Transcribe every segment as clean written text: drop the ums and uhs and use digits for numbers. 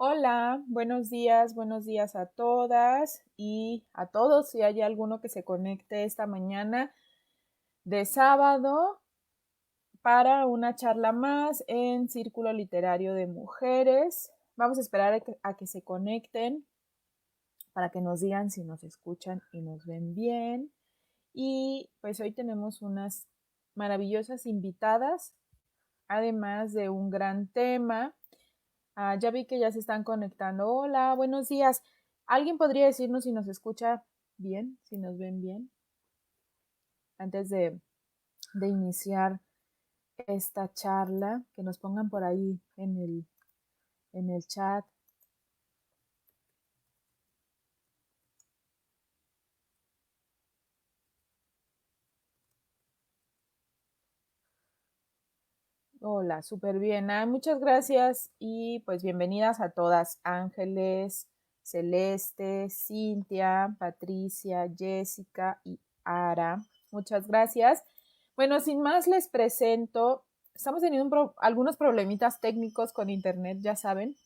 Hola, buenos días a todas y a todos. Si hay alguno que se conecte esta mañana de sábado para una charla más en Círculo Literario de Mujeres. Vamos a esperar a que se conecten para que nos digan si nos escuchan y nos ven bien. Y pues hoy tenemos unas maravillosas invitadas, además de un gran tema. Ya vi que ya se están conectando. Hola, buenos días. ¿Alguien podría decirnos si nos escucha bien, si nos ven bien? Antes de iniciar esta charla, que nos pongan por ahí en el chat. Hola, súper bien. Muchas gracias y pues bienvenidas a todas. Ángeles, Celeste, Cintia, Patricia, Jessica y Ara. Muchas gracias. Bueno, sin más les presento. Estamos teniendo algunos problemitas técnicos con internet, ya saben,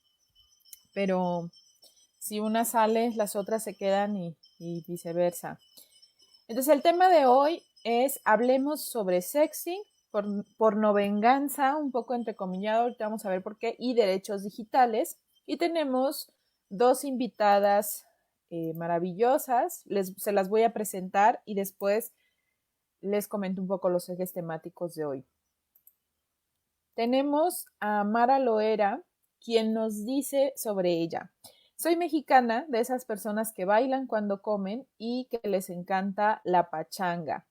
pero si una sale, las otras se quedan y viceversa. Entonces el tema de hoy es hablemos sobre sexting, pornovenganza, un poco entrecomillado, ahorita vamos a ver por qué, y derechos digitales. Y tenemos dos invitadas maravillosas, se las voy a presentar y después les comento un poco los ejes temáticos de hoy. Tenemos a Mara Loera, quien nos dice sobre ella. Soy mexicana, de esas personas que bailan cuando comen y que les encanta la pachanga.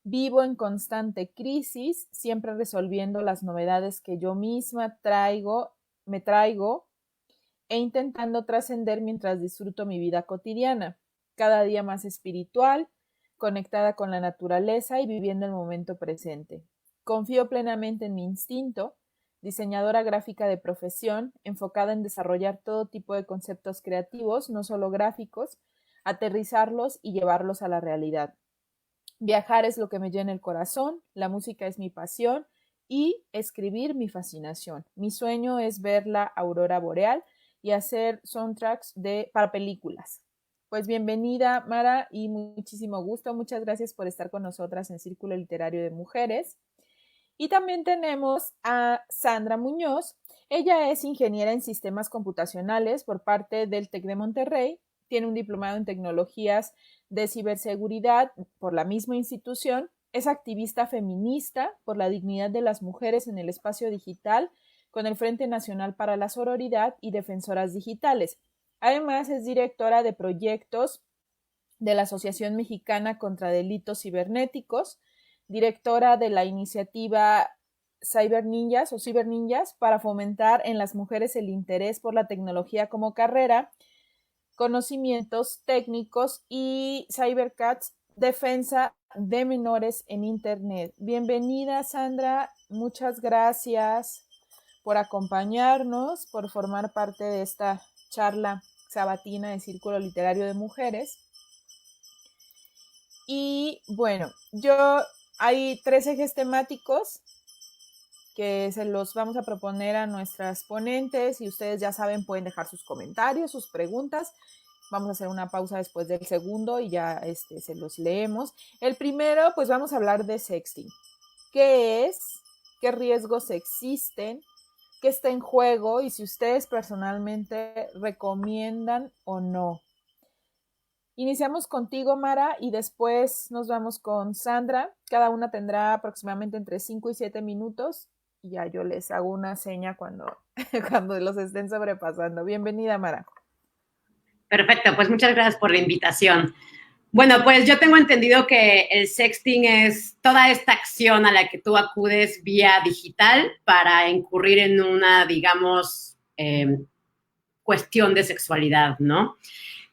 Vivo en constante crisis, siempre resolviendo las novedades que yo misma me traigo e intentando trascender mientras disfruto mi vida cotidiana, cada día más espiritual, conectada con la naturaleza y viviendo el momento presente. Confío plenamente en mi instinto, diseñadora gráfica de profesión, enfocada en desarrollar todo tipo de conceptos creativos, no solo gráficos, aterrizarlos y llevarlos a la realidad. Viajar es lo que me llena el corazón, la música es mi pasión y escribir mi fascinación. Mi sueño es ver la aurora boreal y hacer soundtracks para películas. Pues bienvenida, Mara, y muchísimo gusto. Muchas gracias por estar con nosotras en Círculo Literario de Mujeres. Y también tenemos a Sandra Muñoz. Ella es ingeniera en sistemas computacionales por parte del TEC de Monterrey. Tiene un diplomado en tecnologías de ciberseguridad por la misma institución. Es activista feminista por la dignidad de las mujeres en el espacio digital con el Frente Nacional para la Sororidad y Defensoras Digitales. Además, es directora de proyectos de la Asociación Mexicana contra Delitos Cibernéticos, directora de la iniciativa Cyber Ninjas para fomentar en las mujeres el interés por la tecnología como carrera, conocimientos técnicos y Cybercats, defensa de menores en Internet. Bienvenida, Sandra. Muchas gracias por acompañarnos, por formar parte de esta charla sabatina de Círculo Literario de Mujeres. Y bueno, hay 3 ejes temáticos que se los vamos a proponer a nuestras ponentes y ustedes ya saben, pueden dejar sus comentarios, sus preguntas. Vamos a hacer una pausa después del segundo y ya se los leemos. El primero, pues vamos a hablar de sexting. ¿Qué es? ¿Qué riesgos existen? ¿Qué está en juego? Y si ustedes personalmente recomiendan o no. Iniciamos contigo, Mara, y después nos vamos con Sandra. Cada una tendrá aproximadamente entre 5 y 7 minutos y ya yo les hago una seña cuando, cuando los estén sobrepasando. Bienvenida, Mara. Perfecto, pues muchas gracias por la invitación. Bueno, pues yo tengo entendido que el sexting es toda esta acción a la que tú acudes vía digital para incurrir en una, digamos, cuestión de sexualidad, ¿no?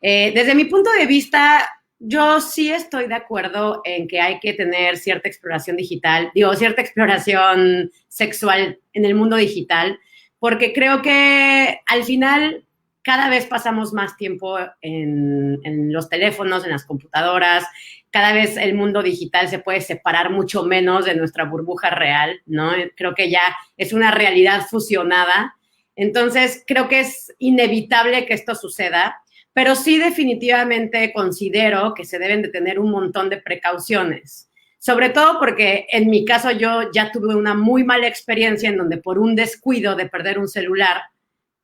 Desde mi punto de vista, yo sí estoy de acuerdo en que hay que tener cierta exploración digital, cierta exploración sexual en el mundo digital, porque creo que al final cada vez pasamos más tiempo en los teléfonos, en las computadoras, cada vez el mundo digital se puede separar mucho menos de nuestra burbuja real, ¿no? Creo que ya es una realidad fusionada. Entonces, creo que es inevitable que esto suceda, pero sí definitivamente considero que se deben de tener un montón de precauciones. Sobre todo porque en mi caso yo ya tuve una muy mala experiencia en donde por un descuido de perder un celular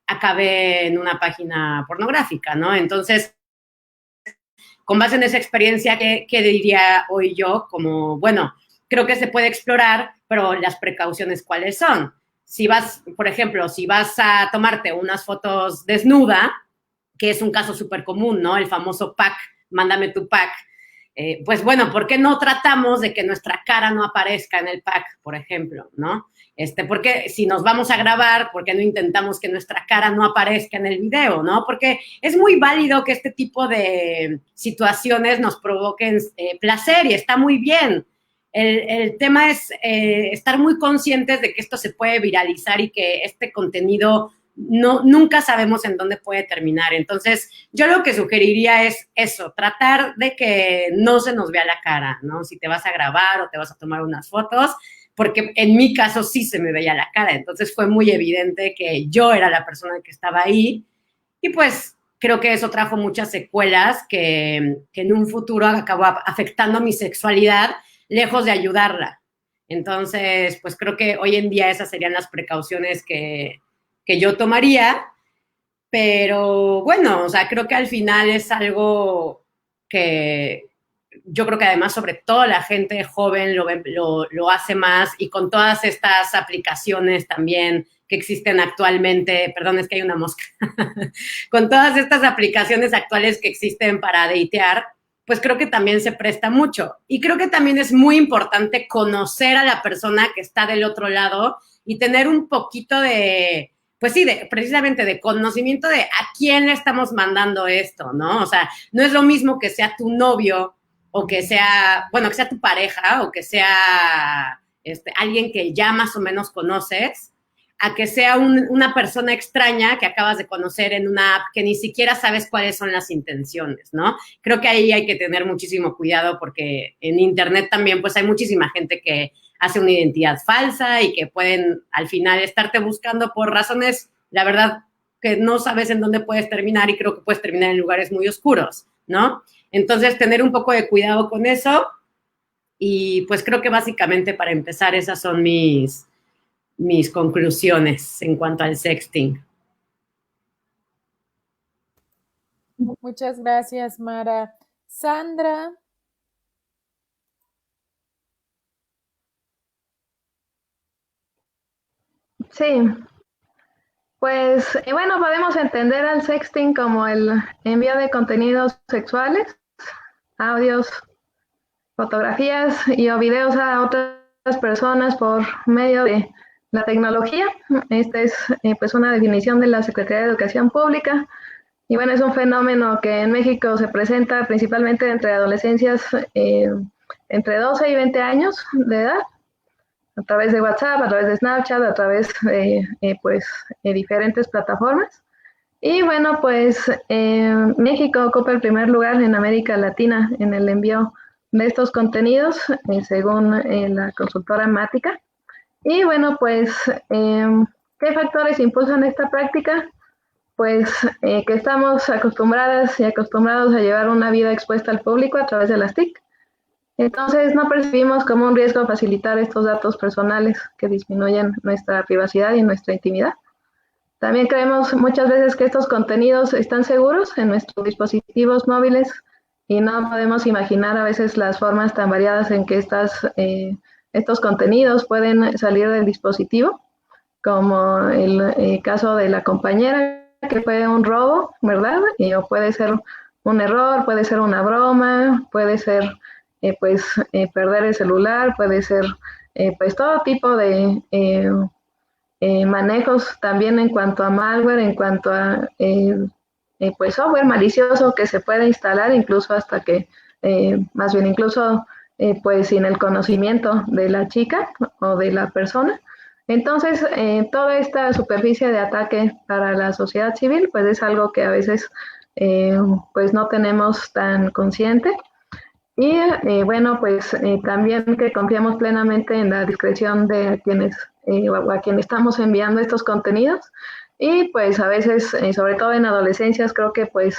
acabé en una página pornográfica, ¿no? Entonces, con base en esa experiencia, ¿qué diría hoy yo? Como, bueno, creo que se puede explorar, pero las precauciones, ¿cuáles son? Si vas, por ejemplo, si vas a tomarte unas fotos desnuda, que es un caso súper común, ¿no? El famoso pack, mándame tu pack. Pues bueno, ¿por qué no tratamos de que nuestra cara no aparezca en el pack, por ejemplo, ¿no? Porque si nos vamos a grabar, ¿por qué no intentamos que nuestra cara no aparezca en el video, ¿no? Porque es muy válido que este tipo de situaciones nos provoquen placer y está muy bien. El tema es estar muy conscientes de que esto se puede viralizar y que este contenido nunca sabemos en dónde puede terminar. Entonces, yo lo que sugeriría es eso, tratar de que no se nos vea la cara, ¿no? Si te vas a grabar o te vas a tomar unas fotos, porque en mi caso sí se me veía la cara, entonces fue muy evidente que yo era la persona que estaba ahí y pues creo que eso trajo muchas secuelas que en un futuro acabó afectando mi sexualidad lejos de ayudarla. Entonces, pues creo que hoy en día esas serían las precauciones que yo tomaría, pero bueno, o sea, creo que al final es algo que yo creo que además sobre todo la gente joven lo hace más y con todas estas aplicaciones también que existen actualmente, perdón, es que hay una mosca, con todas estas aplicaciones actuales que existen para datear, pues creo que también se presta mucho. Y creo que también es muy importante conocer a la persona que está del otro lado y tener un poquito de, pues sí, precisamente de conocimiento de a quién le estamos mandando esto, ¿no? O sea, no es lo mismo que sea tu novio o que sea, bueno, que sea tu pareja o que sea alguien que ya más o menos conoces, a que sea una persona extraña que acabas de conocer en una app que ni siquiera sabes cuáles son las intenciones, ¿no? Creo que ahí hay que tener muchísimo cuidado porque en Internet también pues hay muchísima gente que hace una identidad falsa y que pueden al final estarte buscando por razones, la verdad, que no sabes en dónde puedes terminar y creo que puedes terminar en lugares muy oscuros, ¿no? Entonces, tener un poco de cuidado con eso y pues creo que básicamente para empezar esas son mis conclusiones en cuanto al sexting. Muchas gracias, Mara. Sandra. Sí, pues bueno, podemos entender al sexting como el envío de contenidos sexuales, audios, fotografías y o videos a otras personas por medio de la tecnología. Esta es pues una definición de la Secretaría de Educación Pública. Y bueno, es un fenómeno que en México se presenta principalmente entre adolescencias entre 12 y 20 años de edad, a través de WhatsApp, a través de Snapchat, a través de diferentes plataformas. Y bueno, pues México ocupa el primer lugar en América Latina en el envío de estos contenidos, según la consultora Mática. Y bueno, pues, ¿qué factores impulsan esta práctica? Pues que estamos acostumbradas y acostumbrados a llevar una vida expuesta al público a través de las TIC. Entonces no percibimos como un riesgo facilitar estos datos personales que disminuyen nuestra privacidad y nuestra intimidad. También creemos muchas veces que estos contenidos están seguros en nuestros dispositivos móviles y no podemos imaginar a veces las formas tan variadas en que estos contenidos pueden salir del dispositivo, como el caso de la compañera, que fue un robo, ¿verdad? O puede ser un error, puede ser una broma, puede ser perder el celular, puede ser pues todo tipo de manejos también en cuanto a malware, en cuanto a pues software malicioso que se puede instalar incluso hasta que, más bien incluso pues sin el conocimiento de la chica o de la persona. Entonces, toda esta superficie de ataque para la sociedad civil, pues es algo que a veces pues no tenemos tan consciente. Y bueno, pues también que confiamos plenamente en la discreción de quienes o a quienes estamos enviando estos contenidos. y pues a veces, sobre todo en adolescencias, creo que pues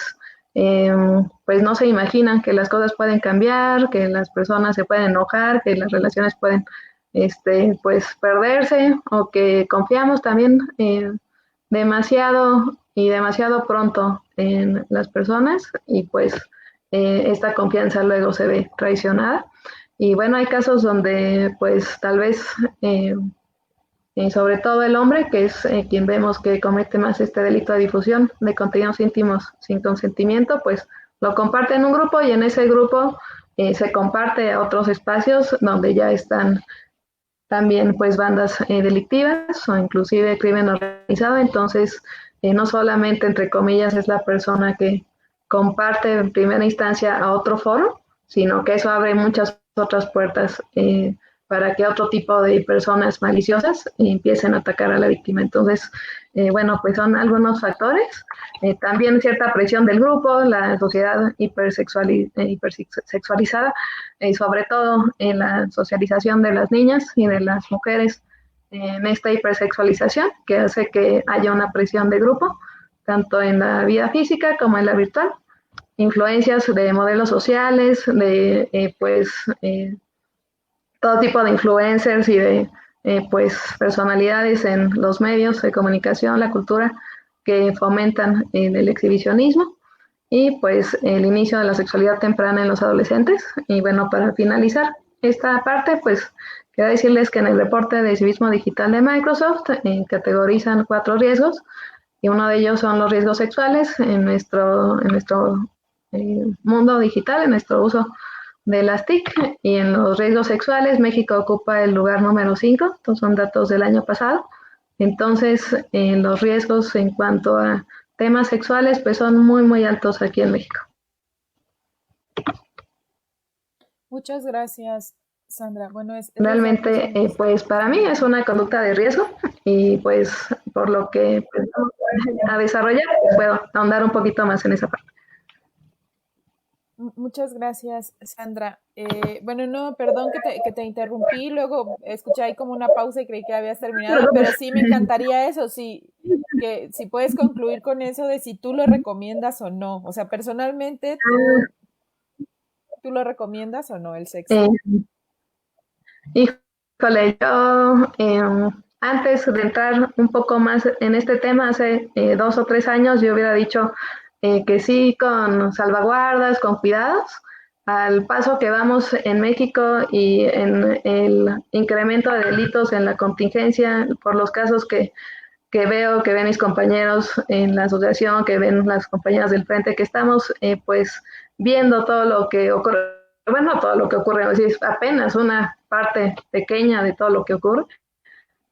no se imaginan que las cosas pueden cambiar, que las personas se pueden enojar, que las relaciones pueden pues perderse, o que confiamos también demasiado y demasiado pronto en las personas, y pues esta confianza luego se ve traicionada. Y bueno, hay casos donde pues tal vez sobre todo el hombre, que es quien vemos que comete más este delito de difusión de contenidos íntimos sin consentimiento, pues lo comparte en un grupo, y en ese grupo se comparte a otros espacios donde ya están también pues bandas delictivas o inclusive crimen organizado. Entonces no solamente entre comillas es la persona que comparte en primera instancia a otro foro, sino que eso abre muchas otras puertas para que otro tipo de personas maliciosas empiecen a atacar a la víctima. Entonces, bueno, pues son algunos factores. También cierta presión del grupo, la sociedad hipersexualizada, sobre todo en la socialización de las niñas y de las mujeres, en esta hipersexualización que hace que haya una presión de grupo, tanto en la vida física como en la virtual. Influencias de modelos sociales, de todo tipo de influencers y de pues personalidades en los medios de comunicación, la cultura, que fomentan el exhibicionismo y pues el inicio de la sexualidad temprana en los adolescentes. Y bueno, para finalizar esta parte, pues quiero decirles que en el reporte de civismo digital de Microsoft categorizan 4 riesgos, y uno de ellos son los riesgos sexuales en nuestro mundo digital, en nuestro uso de las TIC. Y en los riesgos sexuales México ocupa el lugar número 5, estos son datos del año pasado. Entonces, los riesgos en cuanto a temas sexuales pues son muy muy altos aquí en México. Muchas gracias, Sandra. Bueno, esos datos Realmente, son pues para mí es una conducta de riesgo, y pues por lo que pues, vamos a desarrollar, pues, puedo ahondar un poquito más en esa parte. Muchas gracias, Sandra. Bueno, no, perdón que te interrumpí, luego escuché ahí como una pausa y creí que habías terminado, pero sí me encantaría eso, sí, que si puedes concluir con eso de si tú lo recomiendas o no. O sea, personalmente, ¿tú lo recomiendas o no el Eh, sexting? Híjole, yo antes de entrar un poco más en este tema, hace 2 o 3 años, yo hubiera dicho que sí, con salvaguardas, con cuidados. Al paso que vamos en México y en el incremento de delitos en la contingencia, por los casos que veo, que ven mis compañeros en la asociación, que ven las compañeras del frente, que estamos pues viendo todo lo que ocurre, bueno, todo lo que ocurre, es apenas una parte pequeña de todo lo que ocurre,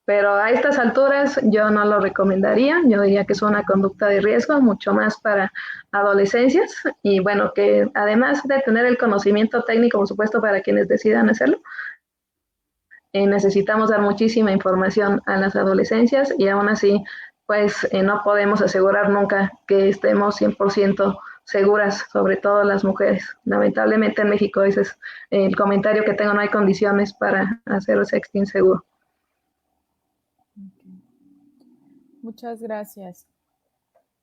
pero a estas alturas yo no lo recomendaría. Yo diría que es una conducta de riesgo, mucho más para adolescencias, y bueno, que además de tener el conocimiento técnico, por supuesto, para quienes decidan hacerlo, necesitamos dar muchísima información a las adolescencias, y aún así, pues no podemos asegurar nunca que estemos 100% seguras, sobre todo las mujeres. Lamentablemente en México ese es el comentario que tengo, no hay condiciones para hacer sexting seguro. Okay. Muchas gracias.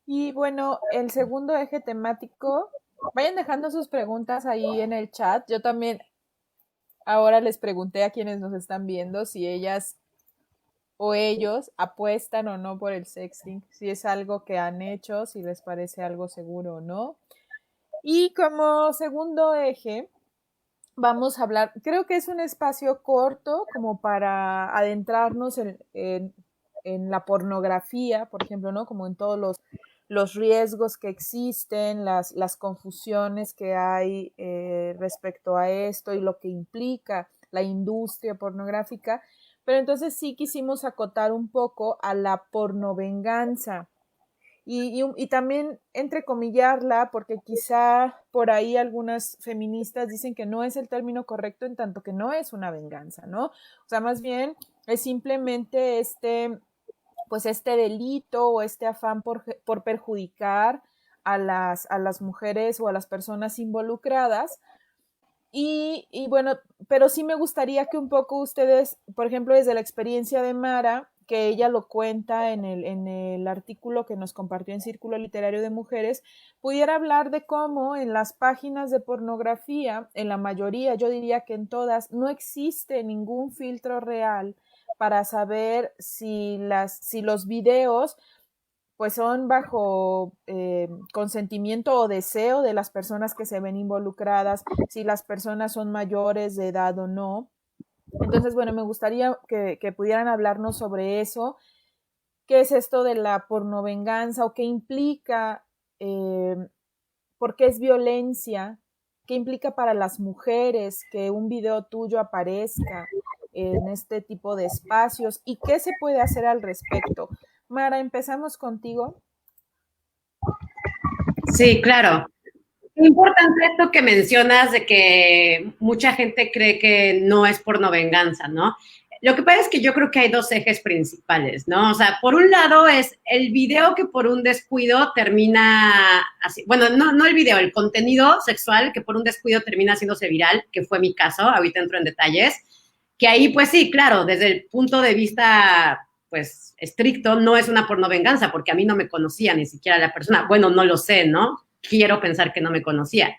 Y bueno, el segundo eje temático, vayan dejando sus preguntas ahí en el chat. Yo también ahora les pregunté a quienes nos están viendo si ellas o ellos apuestan o no por el sexting, si es algo que han hecho, si les parece algo seguro o no. Y como segundo eje, vamos a hablar, creo que es un espacio corto como para adentrarnos en la pornografía, por ejemplo, ¿no? Como en todos los riesgos que existen, las confusiones que hay respecto a esto y lo que implica la industria pornográfica. Pero entonces sí quisimos acotar un poco a la pornovenganza. Y también entrecomillarla, porque quizá por ahí algunas feministas dicen que no es el término correcto en tanto que no es una venganza, ¿no? O sea, más bien es simplemente pues este delito o este afán por perjudicar a las mujeres o a las personas involucradas. Y bueno, pero sí me gustaría que un poco ustedes, por ejemplo, desde la experiencia de Mara, que ella lo cuenta en el artículo que nos compartió en Círculo Literario de Mujeres, pudiera hablar de cómo en las páginas de pornografía, en la mayoría, yo diría que en todas, no existe ningún filtro real para saber si los videos pues son bajo consentimiento o deseo de las personas que se ven involucradas, si las personas son mayores de edad o no. Entonces, bueno, me gustaría que pudieran hablarnos sobre eso. ¿Qué es esto de la pornovenganza o qué implica? ¿Por qué es violencia? ¿Qué implica para las mujeres que un video tuyo aparezca en este tipo de espacios? ¿Y qué se puede hacer al respecto? Mara, empezamos contigo. Sí, claro. Es importante esto que mencionas de que mucha gente cree que no es pornovenganza, ¿no? Lo que pasa es que yo creo que hay dos ejes principales, ¿no? O sea, por un lado es el video que por un descuido termina así, bueno, no el video, el contenido sexual que por un descuido termina haciéndose viral, que fue mi caso, ahorita entro en detalles, que ahí pues sí, claro, desde el punto de vista pues estricto, no es una pornovenganza, porque a mí no me conocía ni siquiera la persona, bueno, no lo sé, ¿no? Quiero pensar que no me conocía,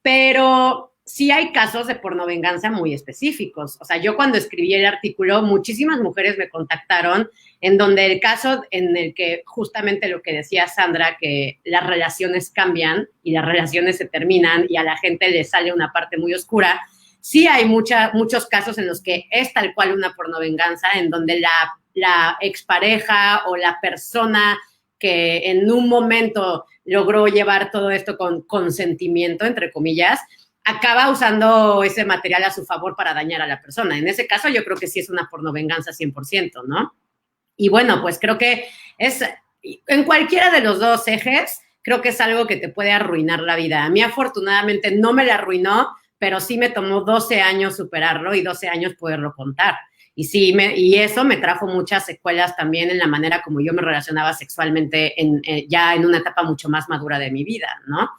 pero sí hay casos de pornovenganza muy específicos. O sea, yo cuando escribí el artículo, muchísimas mujeres me contactaron en donde el caso en el que justamente lo que decía Sandra, que las relaciones cambian y las relaciones se terminan y a la gente le sale una parte muy oscura, sí hay muchos casos en los que es tal cual una pornovenganza, en donde la expareja o la persona que en un momento logró llevar todo esto con consentimiento, entre comillas, acaba usando ese material a su favor para dañar a la persona. En ese caso yo creo que sí es una pornovenganza 100%, ¿no? Y bueno, pues creo que es, en cualquiera de los dos ejes, creo que es algo que te puede arruinar la vida. A mí afortunadamente no me la arruinó, pero sí me tomó 12 años superarlo y 12 años poderlo contar. Y sí, y eso me trajo muchas secuelas también en la manera como yo me relacionaba sexualmente ya en una etapa mucho más madura de mi vida, ¿no?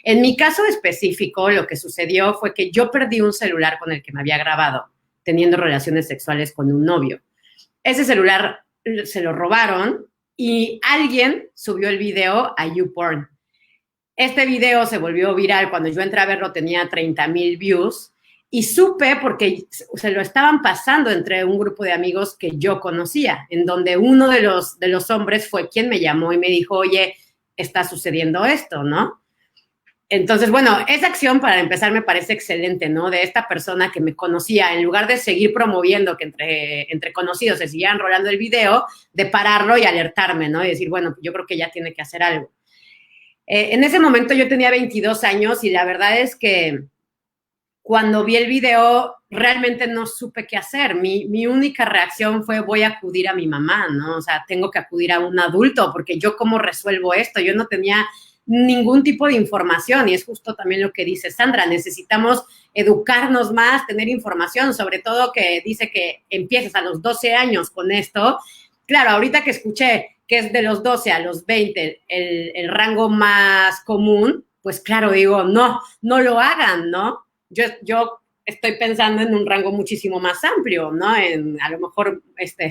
En mi caso específico, lo que sucedió fue que yo perdí un celular con el que me había grabado teniendo relaciones sexuales con un novio. Ese celular se lo robaron y alguien subió el video a YouPorn. Este video se volvió viral cuando yo entré a verlo, tenía 30,000 views. Y supe porque se lo estaban pasando entre un grupo de amigos que yo conocía, en donde uno de los hombres fue quien me llamó y me dijo, oye, está sucediendo esto, ¿no? Entonces, bueno, esa acción para empezar me parece excelente, ¿no? De esta persona que me conocía, en lugar de seguir promoviendo que entre conocidos se siguieran rolando el video, de pararlo y alertarme, ¿no? Y decir, bueno, yo creo que ya tiene que hacer algo. En ese momento yo tenía 22 años y la verdad es que cuando vi el video, realmente no supe qué hacer. Mi única reacción fue, voy a acudir a mi mamá, ¿no? O sea, tengo que acudir a un adulto, porque yo cómo resuelvo esto. Yo no tenía ningún tipo de información y es justo también lo que dice Sandra. Necesitamos educarnos más, tener información, sobre todo que dice que empiezas a los 12 años con esto. Claro, ahorita que escuché que es de los 12 a los 20 el rango más común, pues claro, digo, no lo hagan, ¿no? Yo estoy pensando en un rango muchísimo más amplio, ¿no? En a lo mejor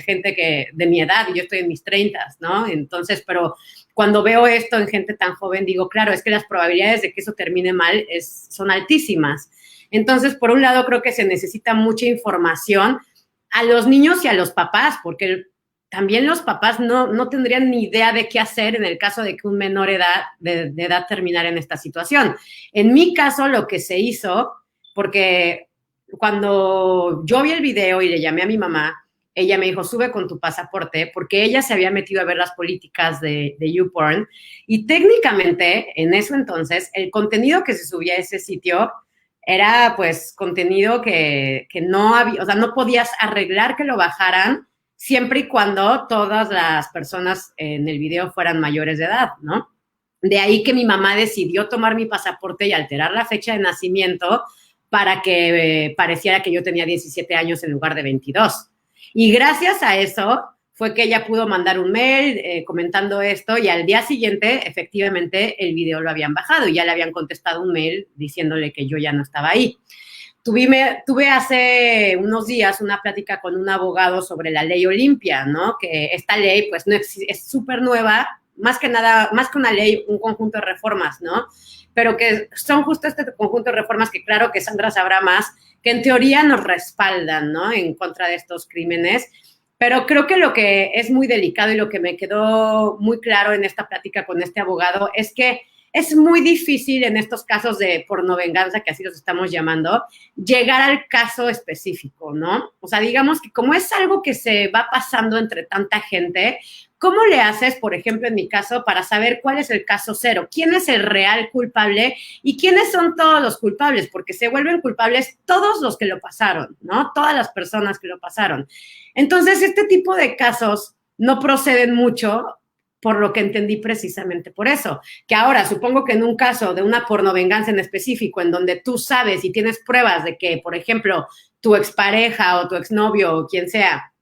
gente que de mi edad, y yo estoy en mis 30, ¿no? Entonces, pero cuando veo esto en gente tan joven, digo, claro, es que las probabilidades de que eso termine mal son altísimas. Entonces, por un lado, creo que se necesita mucha información a los niños y a los papás, porque también los papás no tendrían ni idea de qué hacer en el caso de que un menor de edad terminara en esta situación. En mi caso, lo que se hizo, porque cuando yo vi el video y le llamé a mi mamá, ella me dijo, sube con tu pasaporte, porque ella se había metido a ver las políticas de YouPorn, y técnicamente, en eso entonces, el contenido que se subía a ese sitio era, pues, contenido que no había, o sea, no podías arreglar que lo bajaran siempre y cuando todas las personas en el video fueran mayores de edad, ¿no? De ahí que mi mamá decidió tomar mi pasaporte y alterar la fecha de nacimiento para que pareciera que yo tenía 17 años en lugar de 22. Y gracias a eso fue que ella pudo mandar un mail comentando esto y al día siguiente, efectivamente, el video lo habían bajado y ya le habían contestado un mail diciéndole que yo ya no estaba ahí. tuve hace unos días una plática con un abogado sobre la ley Olimpia, ¿no? Que esta ley, pues, no es súper nueva, más que nada, más que una ley, un conjunto de reformas, ¿no? Pero que son justo este conjunto de reformas que claro que Sandra sabrá más, que en teoría nos respaldan, ¿no? En contra de estos crímenes. Pero creo que lo que es muy delicado y lo que me quedó muy claro en esta plática con este abogado es que es muy difícil en estos casos de pornovenganza, que así los estamos llamando, llegar al caso específico, ¿no? O sea, digamos que como es algo que se va pasando entre tanta gente, ¿cómo le haces, por ejemplo, en mi caso, para saber cuál es el caso cero? ¿Quién es el real culpable y quiénes son todos los culpables? Porque se vuelven culpables todos los que lo pasaron, ¿no? Todas las personas que lo pasaron. Entonces, este tipo de casos no proceden mucho, por lo que entendí precisamente por eso. Que ahora, supongo que en un caso de una pornovenganza en específico, en donde tú sabes y tienes pruebas de que, por ejemplo, tu expareja o tu exnovio o quien sea,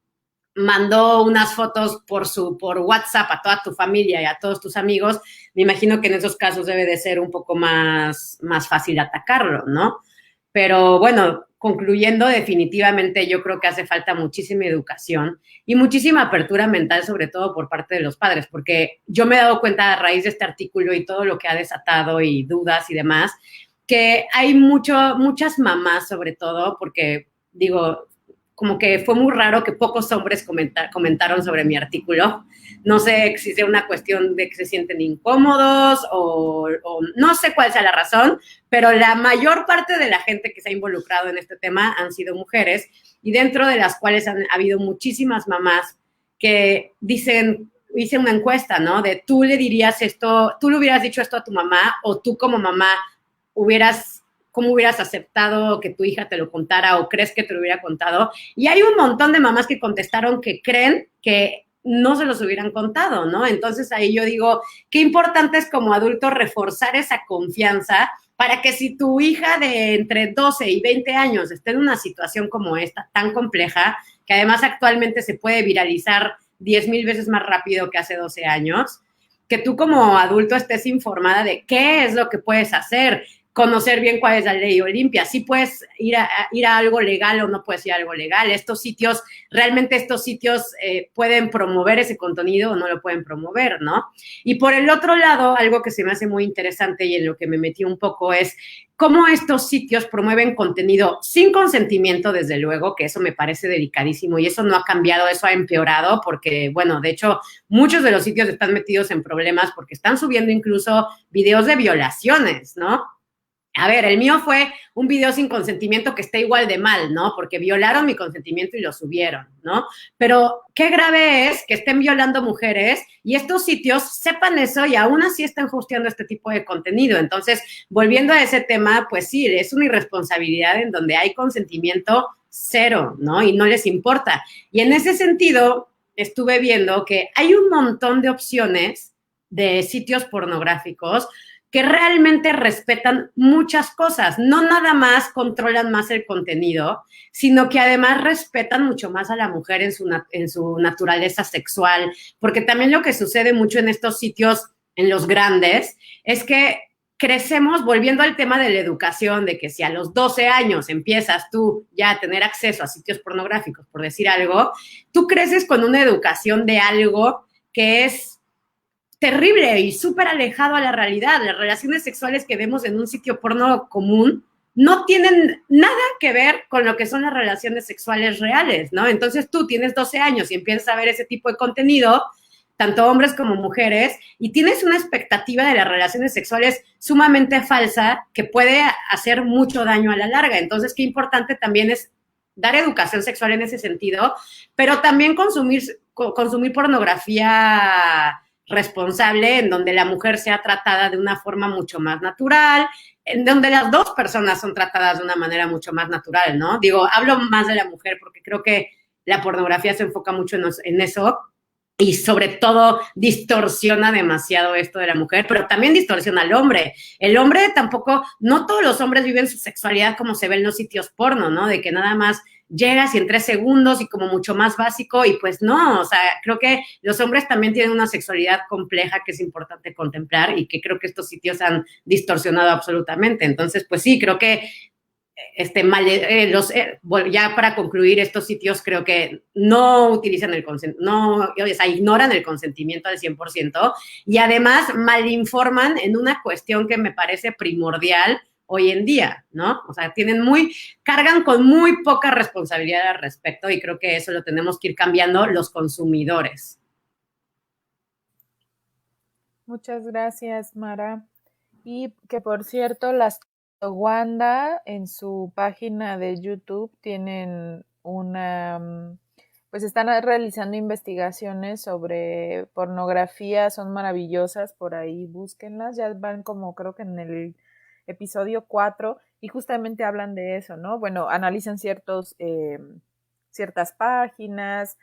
mandó unas fotos por WhatsApp a toda tu familia y a todos tus amigos, me imagino que en esos casos debe de ser un poco más fácil atacarlo, ¿no? Pero bueno, concluyendo, definitivamente yo creo que hace falta muchísima educación y muchísima apertura mental, sobre todo por parte de los padres, porque yo me he dado cuenta a raíz de este artículo y todo lo que ha desatado y dudas y demás, que hay muchas mamás sobre todo, porque digo, como que fue muy raro que pocos hombres comentaron sobre mi artículo. No sé si sea una cuestión de que se sienten incómodos o no sé cuál sea la razón, pero la mayor parte de la gente que se ha involucrado en este tema han sido mujeres y dentro de las cuales han habido muchísimas mamás que dicen, hice una encuesta, ¿no? De tú le dirías esto, tú le hubieras dicho esto a tu mamá o tú como mamá ¿cómo hubieras aceptado que tu hija te lo contara o crees que te lo hubiera contado? Y hay un montón de mamás que contestaron que creen que no se los hubieran contado, ¿no? Entonces ahí yo digo, qué importante es como adulto reforzar esa confianza para que si tu hija de entre 12 y 20 años está en una situación como esta, tan compleja, que además actualmente se puede viralizar 10,000 veces más rápido que hace 12 años, que tú como adulto estés informada de qué es lo que puedes hacer, conocer bien cuál es la ley Olimpia, si puedes ir a algo legal o no puedes ir a algo legal, realmente estos sitios pueden promover ese contenido o no lo pueden promover, ¿no? Y por el otro lado, algo que se me hace muy interesante y en lo que me metí un poco es cómo estos sitios promueven contenido sin consentimiento, desde luego, que eso me parece delicadísimo y eso no ha cambiado, eso ha empeorado porque, bueno, de hecho, muchos de los sitios están metidos en problemas porque están subiendo incluso videos de violaciones, ¿no? A ver, el mío fue un video sin consentimiento que está igual de mal, ¿no? Porque violaron mi consentimiento y lo subieron, ¿no? Pero qué grave es que estén violando mujeres y estos sitios sepan eso y aún así están hosteando este tipo de contenido. Entonces, volviendo a ese tema, pues sí, es una irresponsabilidad en donde hay consentimiento cero, ¿no? Y no les importa. Y en ese sentido, estuve viendo que hay un montón de opciones de sitios pornográficos que realmente respetan muchas cosas, no nada más controlan más el contenido, sino que además respetan mucho más a la mujer en su naturaleza sexual, porque también lo que sucede mucho en estos sitios, en los grandes, es que crecemos, volviendo al tema de la educación, de que si a los 12 años empiezas tú ya a tener acceso a sitios pornográficos, por decir algo, tú creces con una educación de algo que es terrible y súper alejado a la realidad. Las relaciones sexuales que vemos en un sitio porno común no tienen nada que ver con lo que son las relaciones sexuales reales, ¿no? Entonces tú tienes 12 años y empiezas a ver ese tipo de contenido, tanto hombres como mujeres, y tienes una expectativa de las relaciones sexuales sumamente falsa que puede hacer mucho daño a la larga. Entonces, qué importante también es dar educación sexual en ese sentido, pero también consumir pornografía responsable, en donde la mujer sea tratada de una forma mucho más natural, en donde las dos personas son tratadas de una manera mucho más natural, ¿no? Digo, hablo más de la mujer porque creo que la pornografía se enfoca mucho en eso y sobre todo distorsiona demasiado esto de la mujer, pero también distorsiona al hombre. El hombre tampoco, no todos los hombres viven su sexualidad como se ve en los sitios porno, ¿no? De que nada más llegas y en 3 segundos y como mucho más básico y pues no, o sea, creo que los hombres también tienen una sexualidad compleja que es importante contemplar y que creo que estos sitios han distorsionado absolutamente. Entonces, pues sí, creo que ya para concluir, estos sitios creo que no utilizan ignoran el consentimiento al 100% y además malinforman en una cuestión que me parece primordial hoy en día, ¿no? O sea, cargan con muy poca responsabilidad al respecto y creo que eso lo tenemos que ir cambiando los consumidores. Muchas gracias, Mara. Y que por cierto, las Wanda en su página de YouTube tienen pues están realizando investigaciones sobre pornografía, son maravillosas, por ahí búsquenlas, ya van como creo que en el episodio 4 y justamente hablan de eso, ¿no? Bueno, analizan ciertas páginas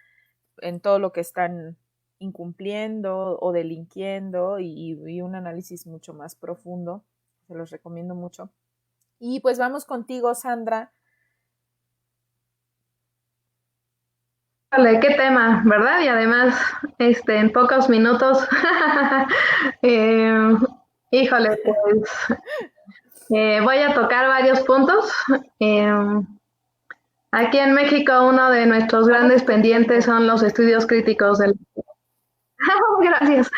en todo lo que están incumpliendo o delinquiendo y un análisis mucho más profundo. Se los recomiendo mucho. Y pues vamos contigo, Sandra. Vale, qué tema, ¿verdad? Y además, en pocos minutos, híjole, pues voy a tocar varios puntos. Aquí en México, uno de nuestros grandes pendientes son los estudios críticos del... Gracias.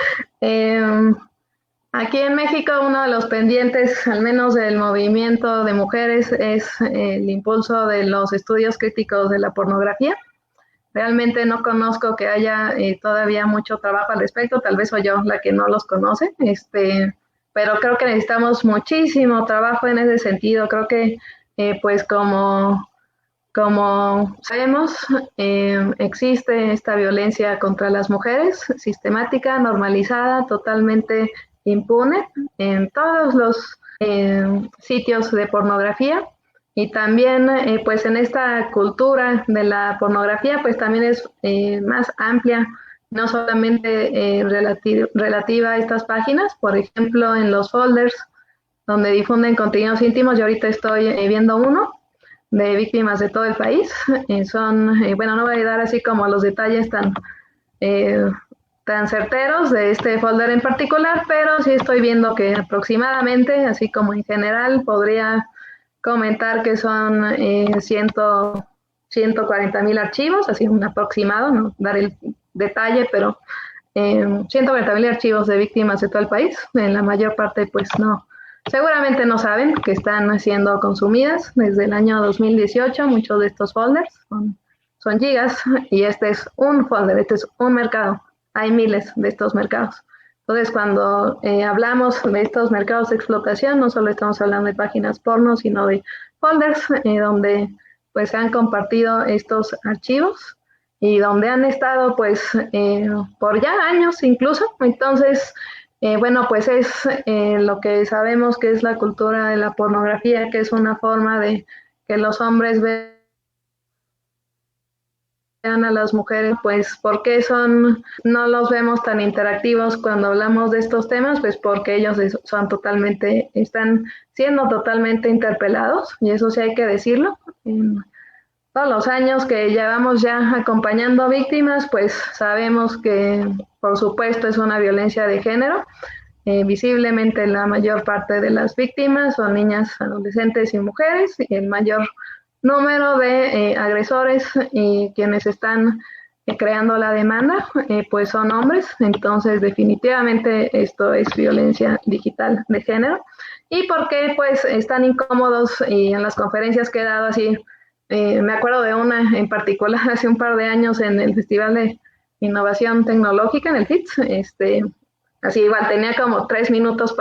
Aquí en México uno de los pendientes, al menos del movimiento de mujeres, es el impulso de los estudios críticos de la pornografía. Realmente no conozco que haya todavía mucho trabajo al respecto, tal vez soy yo la que no los conoce, pero creo que necesitamos muchísimo trabajo en ese sentido. Creo que pues como sabemos, existe esta violencia contra las mujeres, sistemática, normalizada, totalmente impune en todos los sitios de pornografía y también pues en esta cultura de la pornografía pues también es más amplia, no solamente relativa a estas páginas, por ejemplo en los folders donde difunden contenidos íntimos, yo ahorita estoy viendo uno de víctimas de todo el país. Bueno, no voy a dar así como los detalles tan certeros de este folder en particular, pero sí estoy viendo que aproximadamente, así como en general, podría comentar que son 140,000 archivos, así un aproximado, no dar el detalle, pero 140,000 archivos de víctimas de todo el país. En la mayor parte, pues no. Seguramente no saben que están siendo consumidas desde el año 2018, muchos de estos folders son gigas y este es un folder, este es un mercado, hay miles de estos mercados. Entonces cuando hablamos de estos mercados de explotación, no solo estamos hablando de páginas porno, sino de folders donde pues se han compartido estos archivos y donde han estado pues por ya años incluso. Entonces bueno, pues es lo que sabemos que es la cultura de la pornografía, que es una forma de que los hombres vean a las mujeres, pues ¿por qué no los vemos tan interactivos cuando hablamos de estos temas? Pues porque ellos están siendo totalmente interpelados, y eso sí hay que decirlo. En todos los años que llevamos ya acompañando víctimas, pues sabemos que por supuesto es una violencia de género. Visiblemente la mayor parte de las víctimas son niñas, adolescentes y mujeres, y el mayor número de agresores y quienes están creando la demanda, pues son hombres. Entonces definitivamente esto es violencia digital de género. ¿Y por qué pues están incómodos? Y en las conferencias que he dado así, me acuerdo de una en particular hace un par de años en el Festival de Innovación Tecnológica, en el FITS, así igual tenía como 3 minutos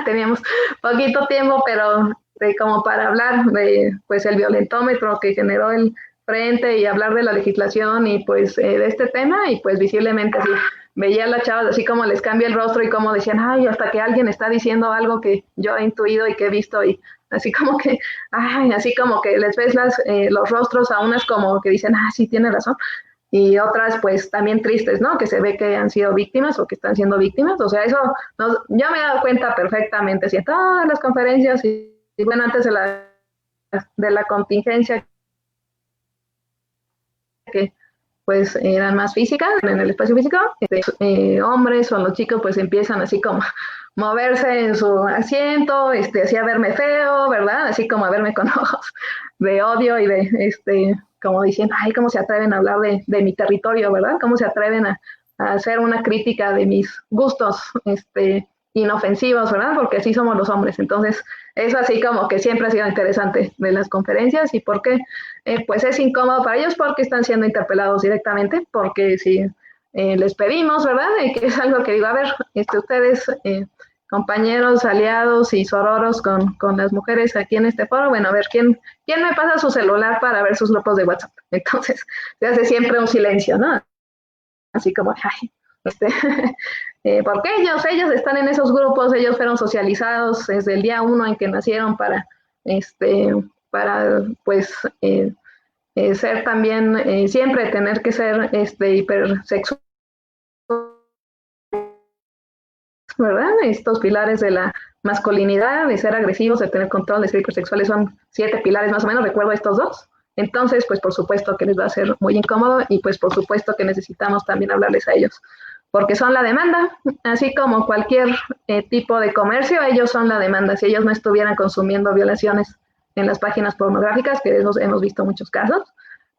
teníamos poquito tiempo, pero como para hablar de pues el violentómetro que generó el frente y hablar de la legislación y pues de este tema, y pues visiblemente así veía a las chavas así como les cambia el rostro y como decían, ay, hasta que alguien está diciendo algo que yo he intuido y que he visto, y así como que, ay, así como que les ves los rostros a unas como que dicen, ah, sí, tiene razón, y otras pues también tristes, ¿no? Que se ve que han sido víctimas o que están siendo víctimas. O sea, eso yo me he dado cuenta perfectamente, así en todas las conferencias y bueno, antes de la contingencia, que pues eran más físicas, en el espacio físico, hombres o los chicos pues empiezan así como moverse en su asiento, así a verme feo, ¿verdad? Así como a verme con ojos de odio y de, como diciendo, ay, cómo se atreven a hablar de mi territorio, ¿verdad? Cómo se atreven a hacer una crítica de mis gustos, inofensivos, ¿verdad? Porque así somos los hombres. Entonces, eso así como que siempre ha sido interesante de las conferencias. ¿Y por qué? Pues es incómodo para ellos porque están siendo interpelados directamente, porque si les pedimos, ¿verdad? Que es algo que digo, a ver, ustedes, compañeros, aliados y sororos con las mujeres aquí en este foro, bueno, a ver, ¿quién me pasa su celular para ver sus grupos de WhatsApp? Entonces, se hace siempre un silencio, ¿no? Así como, ay, porque ellos están en esos grupos, ellos fueron socializados desde el día uno en que nacieron para pues, ser también, siempre tener que ser hipersexual, ¿verdad? Estos pilares de la masculinidad, de ser agresivos, de tener control, de ser hipersexuales, son 7 pilares más o menos, recuerdo estos 2. Entonces, pues por supuesto que les va a ser muy incómodo y pues por supuesto que necesitamos también hablarles a ellos, porque son la demanda, así como cualquier tipo de comercio, ellos son la demanda. Si ellos no estuvieran consumiendo violaciones en las páginas pornográficas, que hemos visto muchos casos,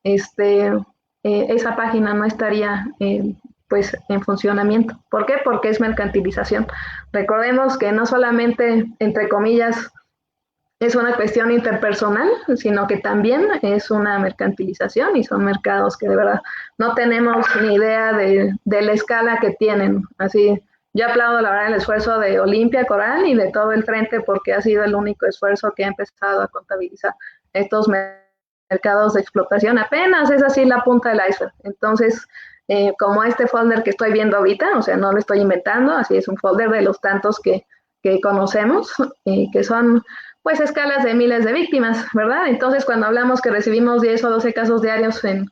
esa página no estaría pues en funcionamiento. ¿Por qué? Porque es mercantilización. Recordemos que no solamente, entre comillas, es una cuestión interpersonal, sino que también es una mercantilización y son mercados que de verdad no tenemos ni idea de la escala que tienen. Así, yo aplaudo la verdad el esfuerzo de Olimpia Coral y de todo el frente porque ha sido el único esfuerzo que ha empezado a contabilizar estos mercados de explotación. Apenas es así la punta del iceberg. Entonces, como este folder que estoy viendo ahorita, o sea, no lo estoy inventando, así es un folder de los tantos que conocemos, que son pues escalas de miles de víctimas, ¿verdad? Entonces, cuando hablamos que recibimos 10 o 12 casos diarios en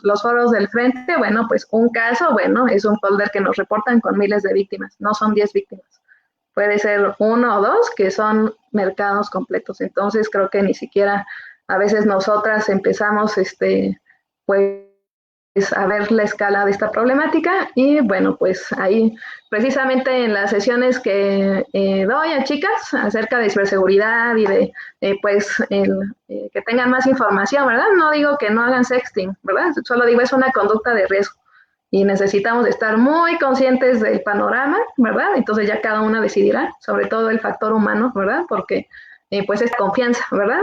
los foros del frente, bueno, pues un caso, bueno, es un folder que nos reportan con miles de víctimas, no son 10 víctimas. Puede ser 1 o 2 que son mercados completos. Entonces, creo que ni siquiera a veces nosotras empezamos, pues, a ver la escala de esta problemática y bueno, pues ahí precisamente en las sesiones que doy a chicas acerca de ciberseguridad y de pues que tengan más información, ¿verdad? No digo que no hagan sexting, ¿verdad? Solo digo es una conducta de riesgo y necesitamos estar muy conscientes del panorama, ¿verdad? Entonces ya cada una decidirá, sobre todo el factor humano, ¿verdad? Porque pues es confianza, ¿verdad?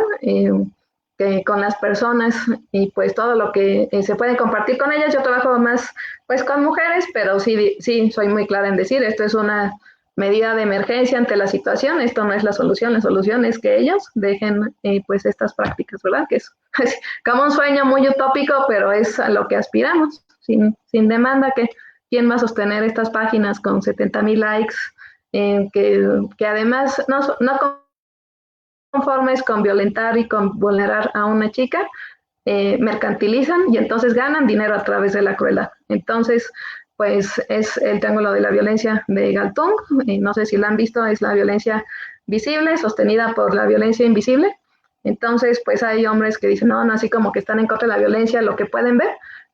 Que con las personas y pues todo lo que se puede compartir con ellas. Yo trabajo más pues con mujeres, pero sí soy muy clara en decir, esto es una medida de emergencia ante la situación, esto no es la solución es que ellos dejen pues estas prácticas, ¿verdad? Que es como un sueño muy utópico, pero es a lo que aspiramos, sin demanda, que ¿quién va a sostener estas páginas con 70,000 likes? Que además no conformes con violentar y con vulnerar a una chica, mercantilizan y entonces ganan dinero a través de la crueldad. Entonces, pues es el triángulo de la violencia de Galtung, no sé si lo han visto, es la violencia visible sostenida por la violencia invisible. Entonces, pues hay hombres que dicen, no, así como que están en contra de la violencia, lo que pueden ver,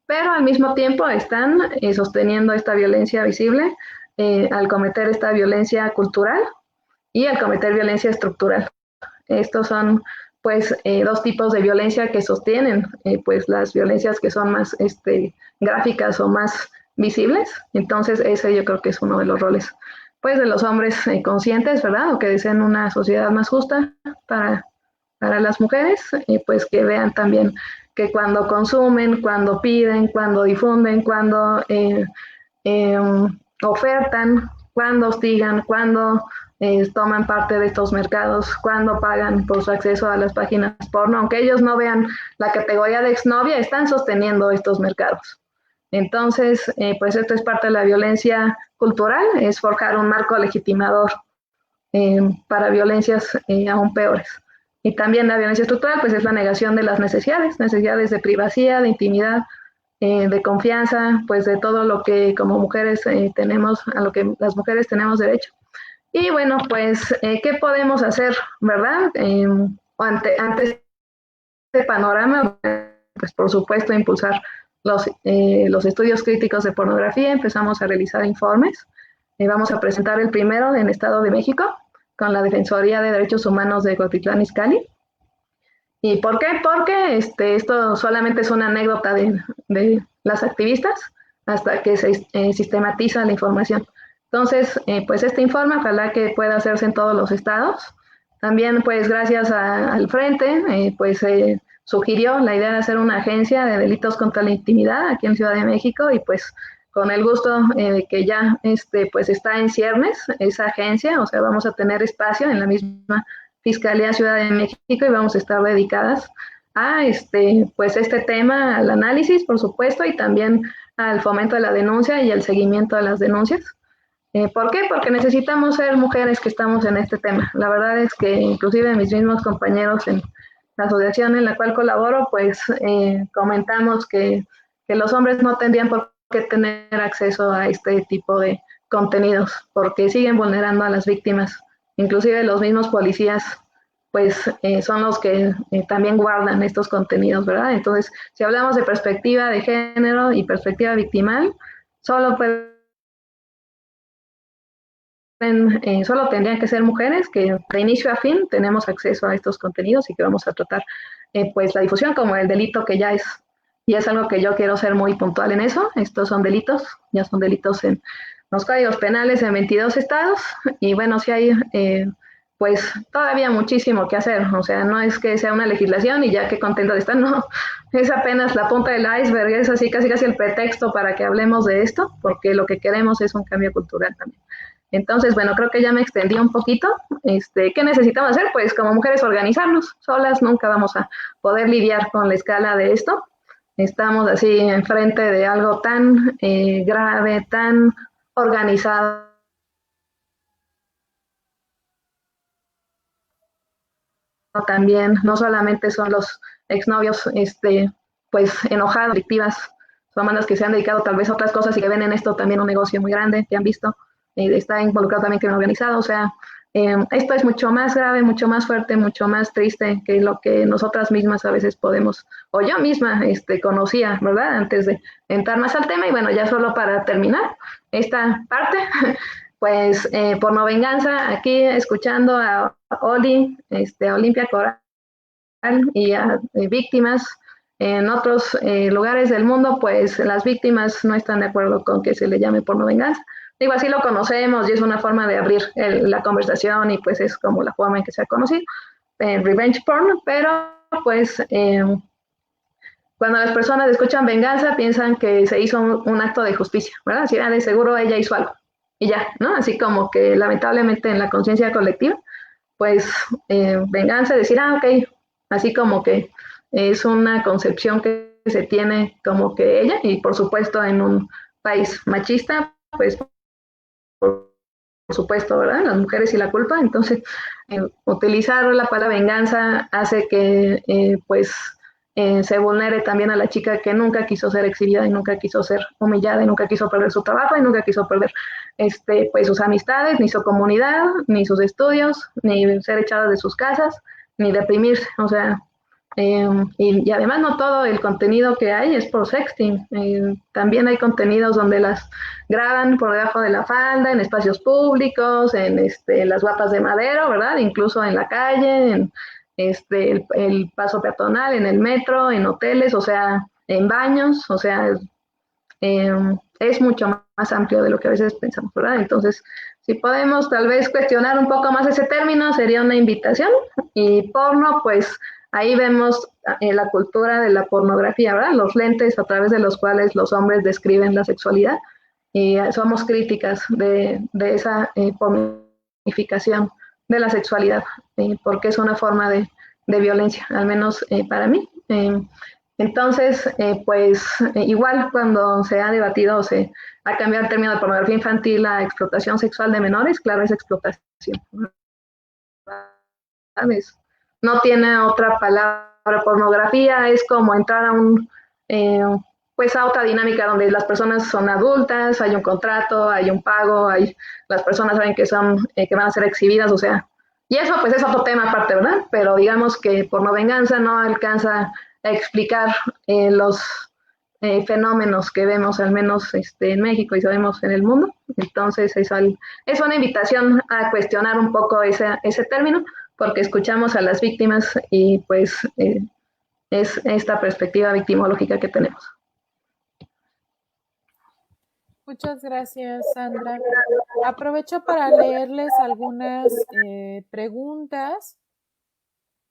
pero al mismo tiempo están sosteniendo esta violencia visible al cometer esta violencia cultural y al cometer violencia estructural. Estos son pues 2 tipos de violencia que sostienen pues las violencias que son más gráficas o más visibles. Entonces ese yo creo que es uno de los roles pues de los hombres conscientes, ¿verdad? O que desean una sociedad más justa para las mujeres, pues que vean también que cuando consumen, cuando piden, cuando difunden, cuando ofertan, cuando hostigan, cuando toman parte de estos mercados, cuando pagan por su acceso a las páginas porno, aunque ellos no vean la categoría de exnovia, están sosteniendo estos mercados. Entonces, pues esto es parte de la violencia cultural, es forjar un marco legitimador para violencias aún peores. Y también la violencia estructural, pues es la negación de las necesidades de privacidad, de intimidad, de confianza, pues de todo lo que como mujeres tenemos, a lo que las mujeres tenemos derecho. Y bueno, pues, ¿qué podemos hacer, verdad? Ante este panorama, pues por supuesto impulsar los estudios críticos de pornografía, empezamos a realizar informes vamos a presentar el primero en Estado de México con la Defensoría de Derechos Humanos de Cuautitlán Izcalli. ¿Y por qué? Porque esto solamente es una anécdota de las activistas hasta que se sistematiza la información. Entonces, pues este informe ojalá que pueda hacerse en todos los estados. También, pues gracias al Frente, pues sugirió la idea de hacer una agencia de delitos contra la intimidad aquí en Ciudad de México y pues con el gusto que ya pues está en ciernes esa agencia, o sea, vamos a tener espacio en la misma Fiscalía Ciudad de México y vamos a estar dedicadas a pues este tema, al análisis, por supuesto, y también al fomento de la denuncia y el seguimiento de las denuncias. ¿Por qué? Porque necesitamos ser mujeres que estamos en este tema. La verdad es que inclusive mis mismos compañeros en la asociación en la cual colaboro, pues comentamos que los hombres no tendrían por qué tener acceso a este tipo de contenidos, porque siguen vulnerando a las víctimas. Inclusive los mismos policías, pues son los que también guardan estos contenidos, ¿verdad? Entonces, si hablamos de perspectiva de género y perspectiva victimal, solo tendrían que ser mujeres que de inicio a fin tenemos acceso a estos contenidos y que vamos a tratar pues la difusión como el delito que ya es, y es algo que yo quiero ser muy puntual en eso. Estos son delitos, ya son delitos en los códigos penales en 22 estados y bueno, sí hay pues todavía muchísimo que hacer, o sea, no es que sea una legislación y ya que contento de estar, no, es apenas la punta del iceberg, es así casi el pretexto para que hablemos de esto, porque lo que queremos es un cambio cultural también. Entonces, bueno, creo que ya me extendí un poquito. ¿Qué necesitamos hacer? Pues como mujeres organizarnos. Solas nunca vamos a poder lidiar con la escala de esto. Estamos así enfrente de algo tan grave, tan organizado. También no solamente son los exnovios, pues enojados, adictivas, son bandas que se han dedicado tal vez a otras cosas y que ven en esto también un negocio muy grande, que han visto. Está involucrado también crimen organizado, o sea, esto es mucho más grave, mucho más fuerte, mucho más triste que lo que nosotras mismas a veces podemos, o yo misma conocía, ¿verdad? Antes de entrar más al tema, y bueno, ya solo para terminar esta parte, pues por no venganza, aquí escuchando a Oli, a Olimpia Coral y a víctimas en otros lugares del mundo, pues las víctimas no están de acuerdo con que se le llame por no venganza. Digo, así lo conocemos y es una forma de abrir la conversación y pues es como la forma en que se ha conocido, revenge porn, pero pues cuando las personas escuchan venganza piensan que se hizo un acto de justicia, ¿verdad? Así, de seguro ella hizo algo y ya, ¿no? Así como que lamentablemente en la conciencia colectiva, pues venganza, decir, ok, así como que es una concepción que se tiene como que ella, y por supuesto en un país machista, pues por supuesto, ¿verdad? Las mujeres y la culpa. Entonces, utilizar la palabra venganza hace que, pues, se vulnere también a la chica que nunca quiso ser exhibida y nunca quiso ser humillada y nunca quiso perder su trabajo y nunca quiso perder, pues, sus amistades, ni su comunidad, ni sus estudios, ni ser echada de sus casas, ni deprimirse. O sea, y además no todo el contenido que hay es por sexting. También hay contenidos donde las graban por debajo de la falda, en espacios públicos, en las guapas de madero, ¿verdad? Incluso en la calle, en el paso peatonal, en el metro, en hoteles, o sea, en baños, o sea, es mucho más amplio de lo que a veces pensamos, ¿verdad? Entonces, si podemos tal vez cuestionar un poco más ese término, sería una invitación. Y porno, pues ahí vemos la cultura de la pornografía, ¿verdad? Los lentes a través de los cuales los hombres describen la sexualidad. Y somos críticas de esa pornificación de la sexualidad, porque es una forma de violencia, al menos para mí. Entonces, pues igual cuando se ha debatido o se ha cambiado el término de pornografía infantil a explotación sexual de menores, claro, es explotación. ¿Sabes? No tiene otra palabra. Pornografía es como entrar a pues a otra dinámica donde las personas son adultas, hay un contrato, hay un pago, las personas saben que que van a ser exhibidas, o sea, y eso pues es otro tema aparte, ¿verdad? Pero digamos que por no venganza no alcanza a explicar fenómenos que vemos al menos en México y sabemos en el mundo. Entonces es una invitación a cuestionar un poco ese término, porque escuchamos a las víctimas y pues es esta perspectiva victimológica que tenemos. Muchas gracias, Sandra. Aprovecho para leerles algunas preguntas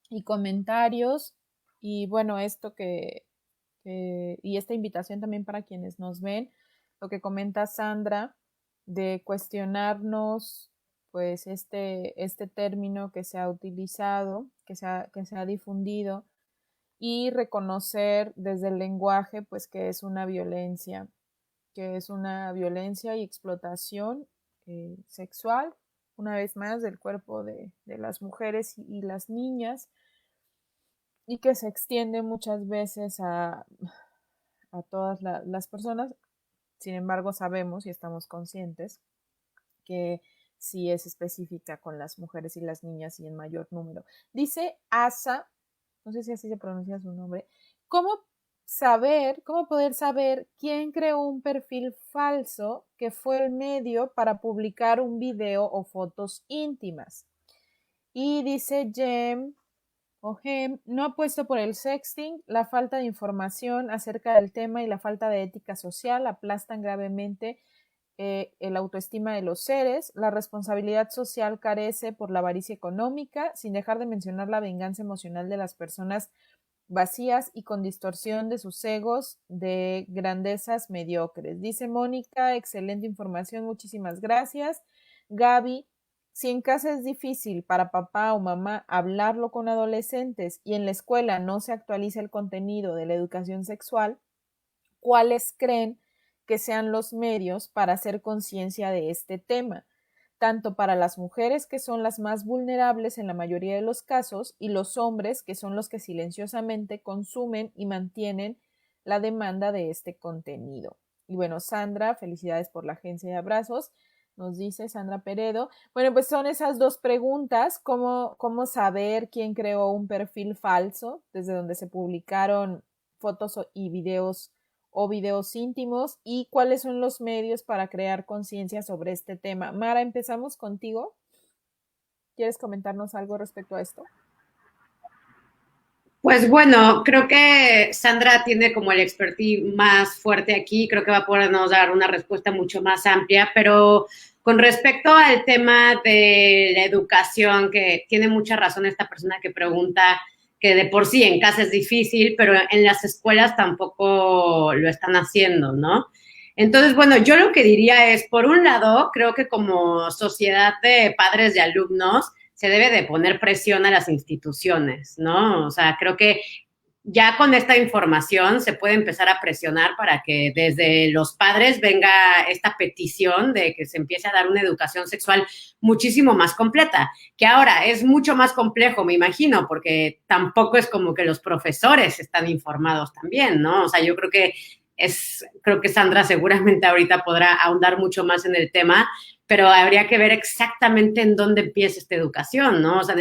y comentarios y bueno, y esta invitación también para quienes nos ven, lo que comenta Sandra de cuestionarnos pues este término que se ha utilizado, que se ha difundido y reconocer desde el lenguaje pues que es una violencia y explotación sexual, una vez más, del cuerpo de las mujeres y las niñas, y que se extiende muchas veces a todas las personas. Sin embargo, sabemos y estamos conscientes que sí es específica con las mujeres y las niñas y en mayor número. Dice Asa, no sé si así se pronuncia su nombre, ¿cómo poder saber quién creó un perfil falso que fue el medio para publicar un video o fotos íntimas? Y dice Jem, no apuesto por el sexting, la falta de información acerca del tema y la falta de ética social aplastan gravemente el autoestima de los seres, la responsabilidad social carece por la avaricia económica, sin dejar de mencionar la venganza emocional de las personas vacías y con distorsión de sus egos de grandezas mediocres. Dice Mónica, excelente información, muchísimas gracias. Gaby, si en casa es difícil para papá o mamá hablarlo con adolescentes y en la escuela no se actualiza el contenido de la educación sexual, ¿cuáles creen que sean los medios para hacer conciencia de este tema? Tanto para las mujeres, que son las más vulnerables en la mayoría de los casos, y los hombres, que son los que silenciosamente consumen y mantienen la demanda de este contenido. Y bueno, Sandra, felicidades por la agencia de abrazos, nos dice Sandra Peredo. Bueno, pues son esas dos preguntas, cómo saber quién creó un perfil falso, desde donde se publicaron fotos y videos íntimos, y cuáles son los medios para crear conciencia sobre este tema. Mara, empezamos contigo. ¿Quieres comentarnos algo respecto a esto? Pues bueno, creo que Sandra tiene como el expertise más fuerte aquí, creo que va a podernos dar una respuesta mucho más amplia, pero con respecto al tema de la educación, que tiene mucha razón esta persona que pregunta, que de por sí en casa es difícil, pero en las escuelas tampoco lo están haciendo, ¿no? Entonces, bueno, yo lo que diría es, por un lado, creo que como sociedad de padres de alumnos, se debe de poner presión a las instituciones, ¿no? O sea, creo que ya con esta información se puede empezar a presionar para que desde los padres venga esta petición de que se empiece a dar una educación sexual muchísimo más completa, que ahora es mucho más complejo, me imagino, porque tampoco es como que los profesores están informados también, ¿no? O sea, yo creo que Sandra seguramente ahorita podrá ahondar mucho más en el tema, pero habría que ver exactamente en dónde empieza esta educación, ¿no? O sea,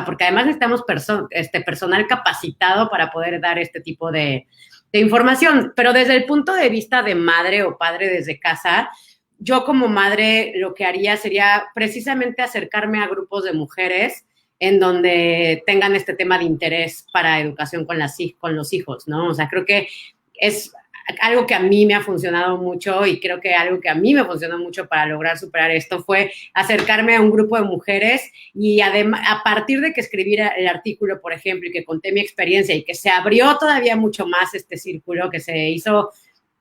porque además necesitamos personal capacitado para poder dar este tipo de información, pero desde el punto de vista de madre o padre desde casa, yo como madre lo que haría sería precisamente acercarme a grupos de mujeres en donde tengan este tema de interés para educación con los hijos, ¿no? O sea, creo que es algo que a mí me ha funcionado mucho, y creo que algo que a mí me funcionó mucho para lograr superar esto fue acercarme a un grupo de mujeres, y además, a partir de que escribí el artículo, por ejemplo, y que conté mi experiencia y que se abrió todavía mucho más este círculo, que se hizo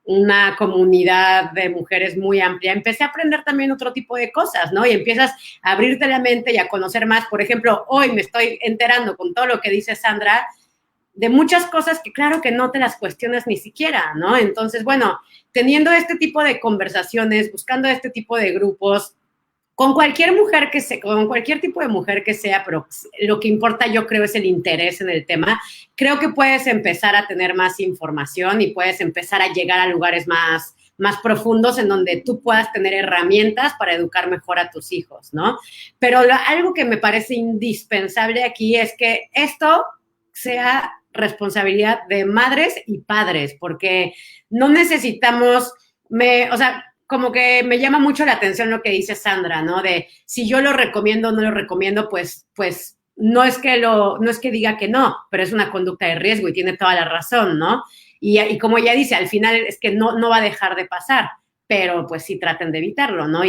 una comunidad de mujeres muy amplia, empecé a aprender también otro tipo de cosas, ¿no? Y empiezas a abrirte la mente y a conocer más. Por ejemplo, hoy me estoy enterando con todo lo que dice Sandra de muchas cosas que claro que no te las cuestionas ni siquiera, ¿no? Entonces, bueno, teniendo este tipo de conversaciones, buscando este tipo de grupos, con cualquier tipo de mujer que sea, pero lo que importa yo creo es el interés en el tema, creo que puedes empezar a tener más información y puedes empezar a llegar a lugares más profundos en donde tú puedas tener herramientas para educar mejor a tus hijos, ¿no? Pero algo que me parece indispensable aquí es que esto sea responsabilidad de madres y padres, porque no necesitamos, o sea, como que me llama mucho la atención lo que dice Sandra, ¿no? De si yo lo recomiendo o no lo recomiendo, pues no es que diga que no, pero es una conducta de riesgo y tiene toda la razón, ¿no? Y como ella dice, al final es que no va a dejar de pasar, pero pues sí traten de evitarlo, ¿no?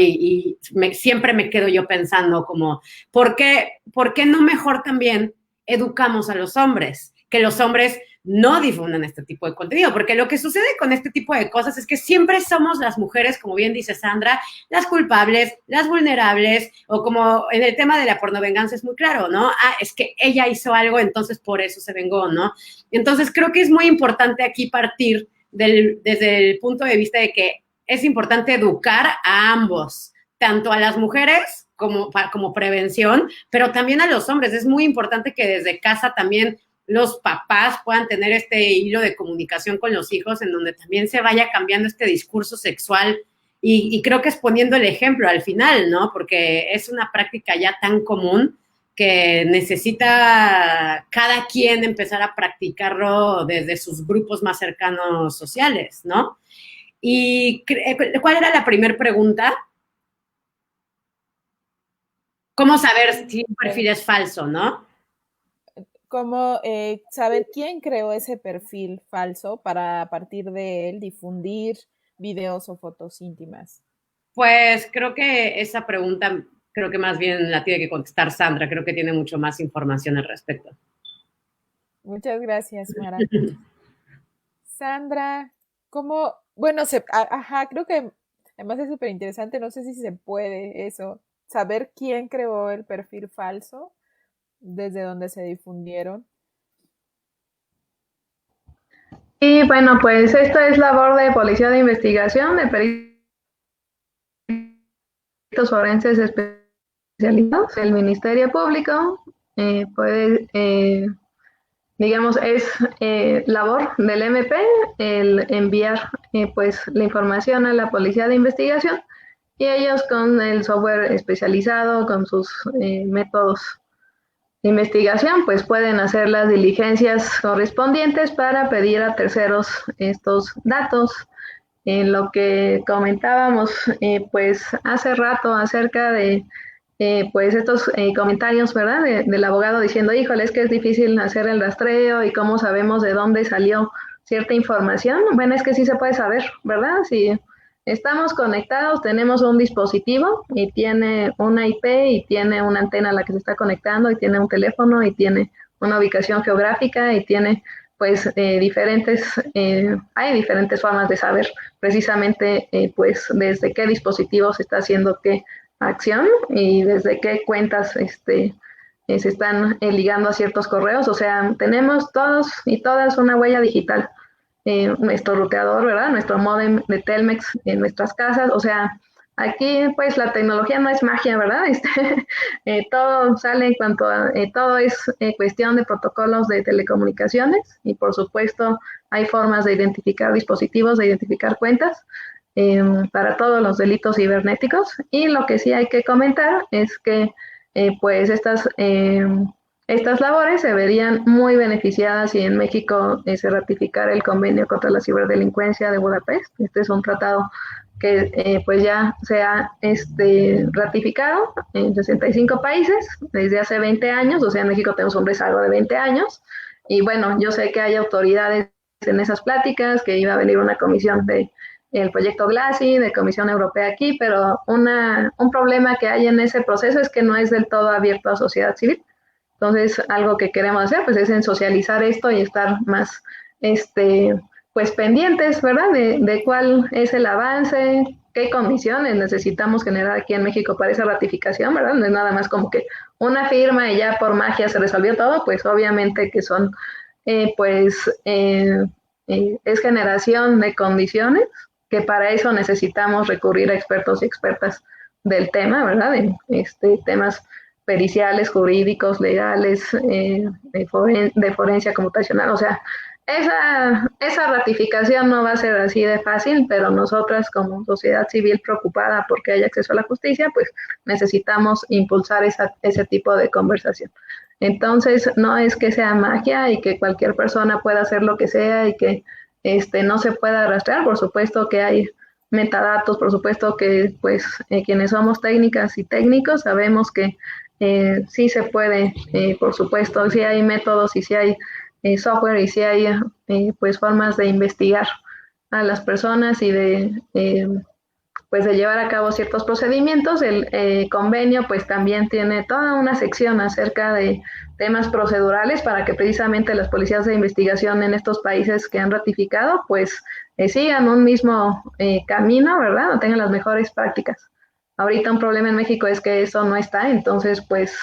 Siempre me quedo yo pensando como, ¿por qué no mejor también educamos a los hombres? Que los hombres no difundan este tipo de contenido, porque lo que sucede con este tipo de cosas es que siempre somos las mujeres, como bien dice Sandra, las culpables, las vulnerables, o como en el tema de la pornovenganza es muy claro, ¿no? Es que ella hizo algo, entonces por eso se vengó, ¿no? Entonces creo que es muy importante aquí partir desde el punto de vista de que es importante educar a ambos, tanto a las mujeres como prevención, pero también a los hombres. Es muy importante que desde casa también los papás puedan tener este hilo de comunicación con los hijos en donde también se vaya cambiando este discurso sexual y creo que es poniendo el ejemplo al final, ¿no? Porque es una práctica ya tan común que necesita cada quien empezar a practicarlo desde sus grupos más cercanos sociales, ¿no? ¿Y cuál era la primera pregunta? ¿Cómo saber si un perfil es falso, no? ¿Cómo saber quién creó ese perfil falso para a partir de él difundir videos o fotos íntimas? Pues creo que esa pregunta, creo que más bien la tiene que contestar Sandra, creo que tiene mucho más información al respecto. Muchas gracias, Mara. Sandra, ¿cómo? Bueno, creo que además es súper interesante, no sé si se puede eso, saber quién creó el perfil falso, desde donde se difundieron. Y bueno, pues esta es labor de policía de investigación, de peritos forenses especializados. El Ministerio Público puede, digamos, es labor del MP el enviar pues la información a la policía de investigación y ellos con el software especializado, con sus métodos de investigación, pues pueden hacer las diligencias correspondientes para pedir a terceros estos datos. En lo que comentábamos pues hace rato acerca de pues estos comentarios, ¿verdad? Del abogado diciendo, híjole, es que es difícil hacer el rastreo y cómo sabemos de dónde salió cierta información. Bueno, es que sí se puede saber, ¿verdad? Si estamos conectados, tenemos un dispositivo y tiene una IP y tiene una antena a la que se está conectando y tiene un teléfono y tiene una ubicación geográfica y tiene pues hay diferentes formas de saber precisamente pues desde qué dispositivo se está haciendo qué acción y desde qué cuentas se están ligando a ciertos correos. O sea, tenemos todos y todas una huella digital. Nuestro ruteador, ¿verdad? Nuestro módem de Telmex en nuestras casas. O sea, aquí pues la tecnología no es magia, ¿verdad? Todo sale en cuanto a, todo es cuestión de protocolos de telecomunicaciones y por supuesto hay formas de identificar dispositivos, de identificar cuentas para todos los delitos cibernéticos y lo que sí hay que comentar es que pues estas labores se verían muy beneficiadas si en México se ratificara el convenio contra la ciberdelincuencia de Budapest. Este es un tratado que pues ya se ha ratificado en 65 países desde hace 20 años, o sea, en México tenemos un rezago de 20 años, y bueno, yo sé que hay autoridades en esas pláticas, que iba a venir una comisión el proyecto GLASI, de Comisión Europea aquí, pero un problema que hay en ese proceso es que no es del todo abierto a sociedad civil. Entonces, algo que queremos hacer pues es socializar esto y estar más pues pendientes, ¿verdad? De cuál es el avance, qué condiciones necesitamos generar aquí en México para esa ratificación, ¿verdad? No es nada más como que una firma y ya por magia se resolvió todo, pues obviamente que son, es generación de condiciones que para eso necesitamos recurrir a expertos y expertas del tema, ¿verdad? Temas periciales, jurídicos, legales, de forencia computacional, o sea, esa ratificación no va a ser así de fácil, pero nosotras como sociedad civil preocupada porque haya acceso a la justicia, pues necesitamos impulsar ese tipo de conversación. Entonces, no es que sea magia y que cualquier persona pueda hacer lo que sea y que no se pueda rastrear. Por supuesto que hay metadatos, por supuesto que pues quienes somos técnicas y técnicos sabemos que sí se puede, por supuesto, sí hay métodos y sí hay software y sí hay pues formas de investigar a las personas y de pues de llevar a cabo ciertos procedimientos. El convenio pues también tiene toda una sección acerca de temas procedurales para que precisamente las policías de investigación en estos países que han ratificado pues sigan un mismo camino, ¿verdad? O tengan las mejores prácticas. Ahorita un problema en México es que eso no está, entonces pues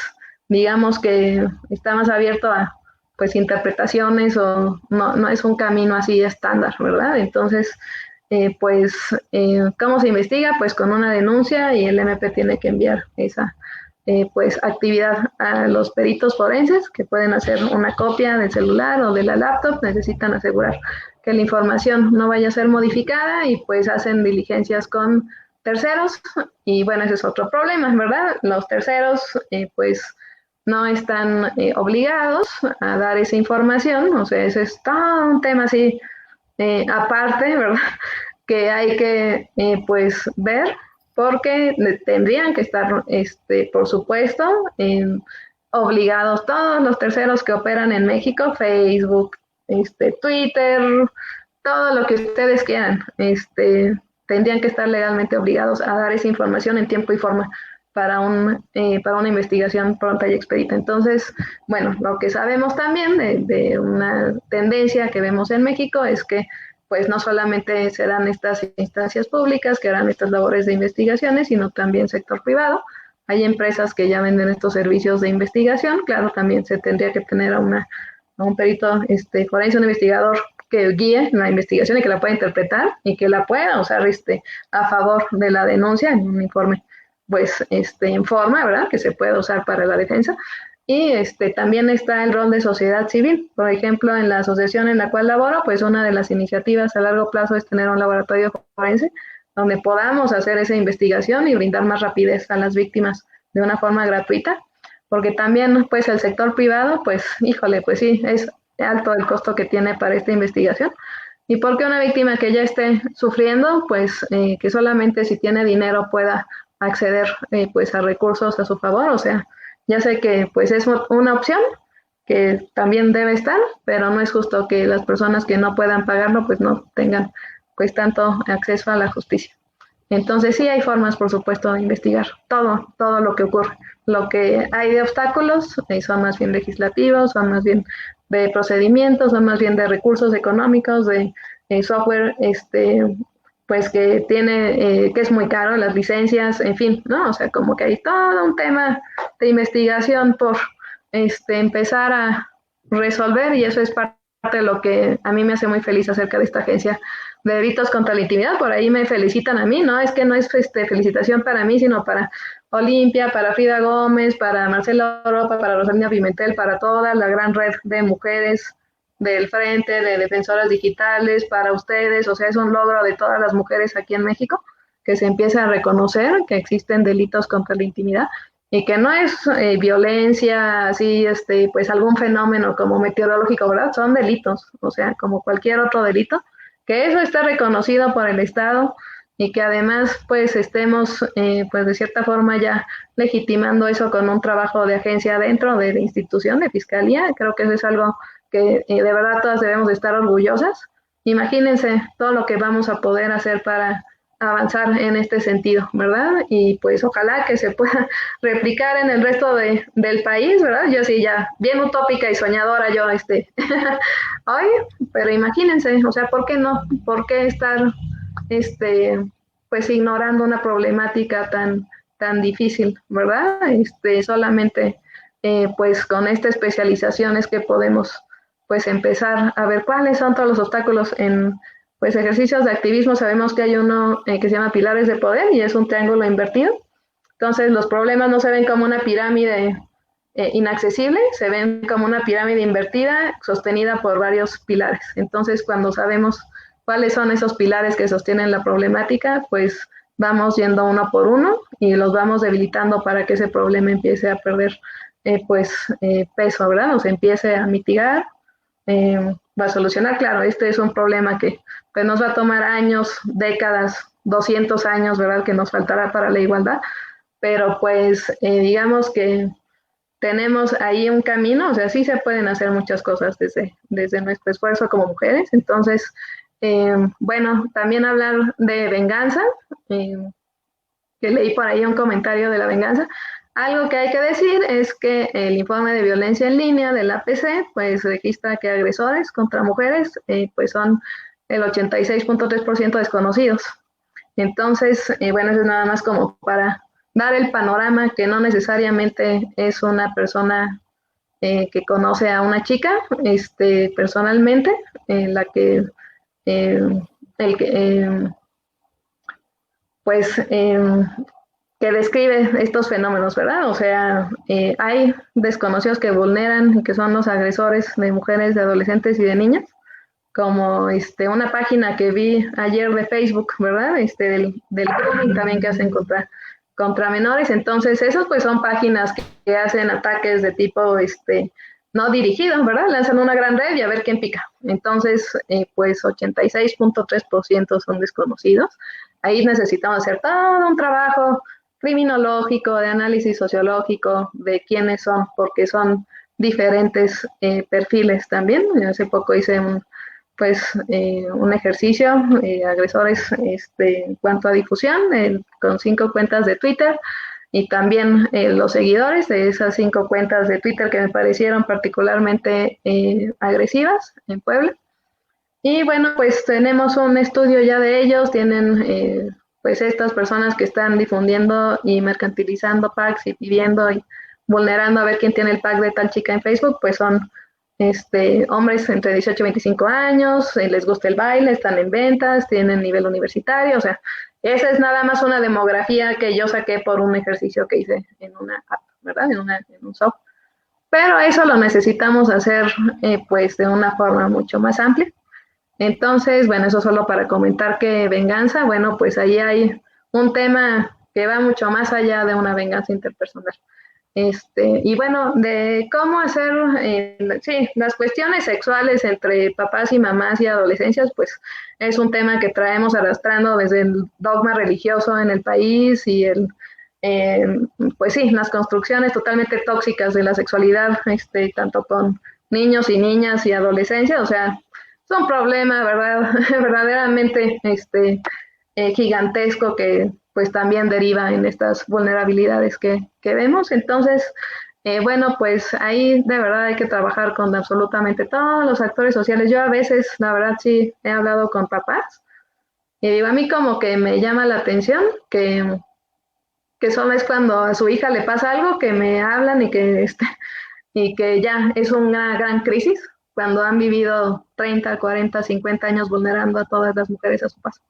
digamos que está más abierto a pues interpretaciones o no es un camino así estándar, ¿verdad? Entonces pues, ¿cómo se investiga? Pues con una denuncia y el MP tiene que enviar esa pues actividad a los peritos forenses que pueden hacer una copia del celular o de la laptop, necesitan asegurar que la información no vaya a ser modificada y pues hacen diligencias con terceros y bueno, ese es otro problema, ¿verdad? Los terceros pues no están obligados a dar esa información, o sea, ese es todo un tema así aparte, ¿verdad? Que hay que pues ver porque tendrían que estar, por supuesto, obligados todos los terceros que operan en México, Facebook, Twitter, todo lo que ustedes quieran, tendrían que estar legalmente obligados a dar esa información en tiempo y forma para una investigación pronta y expedita. Entonces, bueno, lo que sabemos también de una tendencia que vemos en México es que pues no solamente serán estas instancias públicas que harán estas labores de investigaciones, sino también sector privado. Hay empresas que ya venden estos servicios de investigación. Claro, también se tendría que tener a un perito forense, un investigador que guíe la investigación y que la pueda interpretar y que la pueda usar a favor de la denuncia en un informe, pues, en forma, ¿verdad?, que se pueda usar para la defensa. Y también está el rol de sociedad civil. Por ejemplo, en la asociación en la cual laboro, pues una de las iniciativas a largo plazo es tener un laboratorio forense donde podamos hacer esa investigación y brindar más rapidez a las víctimas de una forma gratuita, porque también pues el sector privado, pues híjole, pues sí, es alto el costo que tiene para esta investigación. Y porque una víctima que ya esté sufriendo, pues que solamente si tiene dinero pueda acceder pues a recursos a su favor, o sea, ya sé que pues es una opción que también debe estar, pero no es justo que las personas que no puedan pagarlo pues no tengan pues tanto acceso a la justicia. Entonces sí hay formas, por supuesto, de investigar todo lo que ocurre. Lo que hay de obstáculos son más bien legislativos, son más bien de procedimientos, son más bien de recursos económicos, de software, pues que tiene, que es muy caro, las licencias, en fin, ¿no? O sea, como que hay todo un tema de investigación por empezar a resolver y eso es parte de lo que a mí me hace muy feliz acerca de esta agencia de delitos contra la intimidad. Por ahí me felicitan a mí, ¿no? Es que no es felicitación para mí, sino para Olimpia, para Frida Gómez, para Marcela Europa, para Rosalina Pimentel, para toda la gran red de mujeres del Frente, de Defensoras Digitales, para ustedes. O sea, es un logro de todas las mujeres aquí en México que se empieza a reconocer que existen delitos contra la intimidad y que no es violencia, así, pues algún fenómeno como meteorológico, ¿verdad? Son delitos, o sea, como cualquier otro delito, que eso está reconocido por el Estado y que además, pues, estemos, pues, de cierta forma ya legitimando eso con un trabajo de agencia dentro de la institución de fiscalía. Creo que eso es algo que de verdad todas debemos de estar orgullosas. Imagínense todo lo que vamos a poder hacer para avanzar en este sentido, ¿verdad? Y pues ojalá que se pueda replicar en el resto del país, ¿verdad? Yo sí ya, bien utópica y soñadora yo, hoy, pero imagínense, o sea, ¿por qué no? ¿Por qué estar, pues ignorando una problemática tan difícil, ¿verdad? Solamente, pues con esta especialización es que podemos, pues empezar a ver cuáles son todos los obstáculos en pues ejercicios de activismo. Sabemos que hay uno que se llama pilares de poder y es un triángulo invertido. Entonces los problemas no se ven como una pirámide inaccesible, se ven como una pirámide invertida sostenida por varios pilares. Entonces cuando sabemos cuáles son esos pilares que sostienen la problemática, pues vamos yendo uno por uno y los vamos debilitando para que ese problema empiece a perder peso, ¿verdad? O se empiece a mitigar, va a solucionar. Claro, este es un problema que pues, nos va a tomar años, décadas, 200 años, ¿verdad? Que nos faltará para la igualdad, pero pues digamos que tenemos ahí un camino, o sea, sí se pueden hacer muchas cosas desde nuestro esfuerzo como mujeres. Entonces, bueno, también hablar de venganza, eh, que leí por ahí un comentario de la venganza. Algo que hay que decir es que el informe de violencia en línea del APC, pues registra que agresores contra mujeres, pues son el 86.3% desconocidos. Entonces, bueno, eso es nada más como para dar el panorama que no necesariamente es una persona que conoce a una chica personalmente, la que, eh, el que, pues, que describe estos fenómenos, ¿verdad? O sea, hay desconocidos que vulneran, que son los agresores de mujeres, de adolescentes y de niñas, como una página que vi ayer de Facebook, ¿verdad? Del grooming también que hacen contra menores. Entonces, esos pues son páginas que hacen ataques de tipo no dirigidos, ¿verdad? Lanzan una gran red y a ver quién pica. Entonces, pues 86.3% son desconocidos. Ahí necesitamos hacer todo un trabajo criminológico, de análisis sociológico de quiénes son, porque son diferentes perfiles también. Hace poco hice un ejercicio, agresores en cuanto a difusión, con 5 cuentas de Twitter y también los seguidores de esas 5 cuentas de Twitter que me parecieron particularmente agresivas en Puebla. Y bueno, pues tenemos un estudio ya de ellos, tienen pues estas personas que están difundiendo y mercantilizando packs y pidiendo y vulnerando a ver quién tiene el pack de tal chica en Facebook, pues son hombres entre 18 y 25 años, les gusta el baile, están en ventas, tienen nivel universitario, o sea, esa es nada más una demografía que yo saqué por un ejercicio que hice en una app, ¿verdad? En un software. Pero eso lo necesitamos hacer pues de una forma mucho más amplia. Entonces, bueno, eso solo para comentar que venganza, bueno, pues ahí hay un tema que va mucho más allá de una venganza interpersonal. Y bueno, de cómo hacer, sí, las cuestiones sexuales entre papás y mamás y adolescencias, pues es un tema que traemos arrastrando desde el dogma religioso en el país y eh, pues sí, las construcciones totalmente tóxicas de la sexualidad, tanto con niños y niñas y adolescencia, o sea, es un problema, ¿verdad? Verdaderamente, gigantesco que pues también deriva en estas vulnerabilidades que vemos. Entonces, bueno, pues ahí de verdad hay que trabajar con absolutamente todos los actores sociales. Yo a veces, la verdad, sí he hablado con papás y digo, a mí como que me llama la atención que solo es cuando a su hija le pasa algo que me hablan y que ya es una gran crisis cuando han vivido 30, 40, 50 años vulnerando a todas las mujeres a su paso.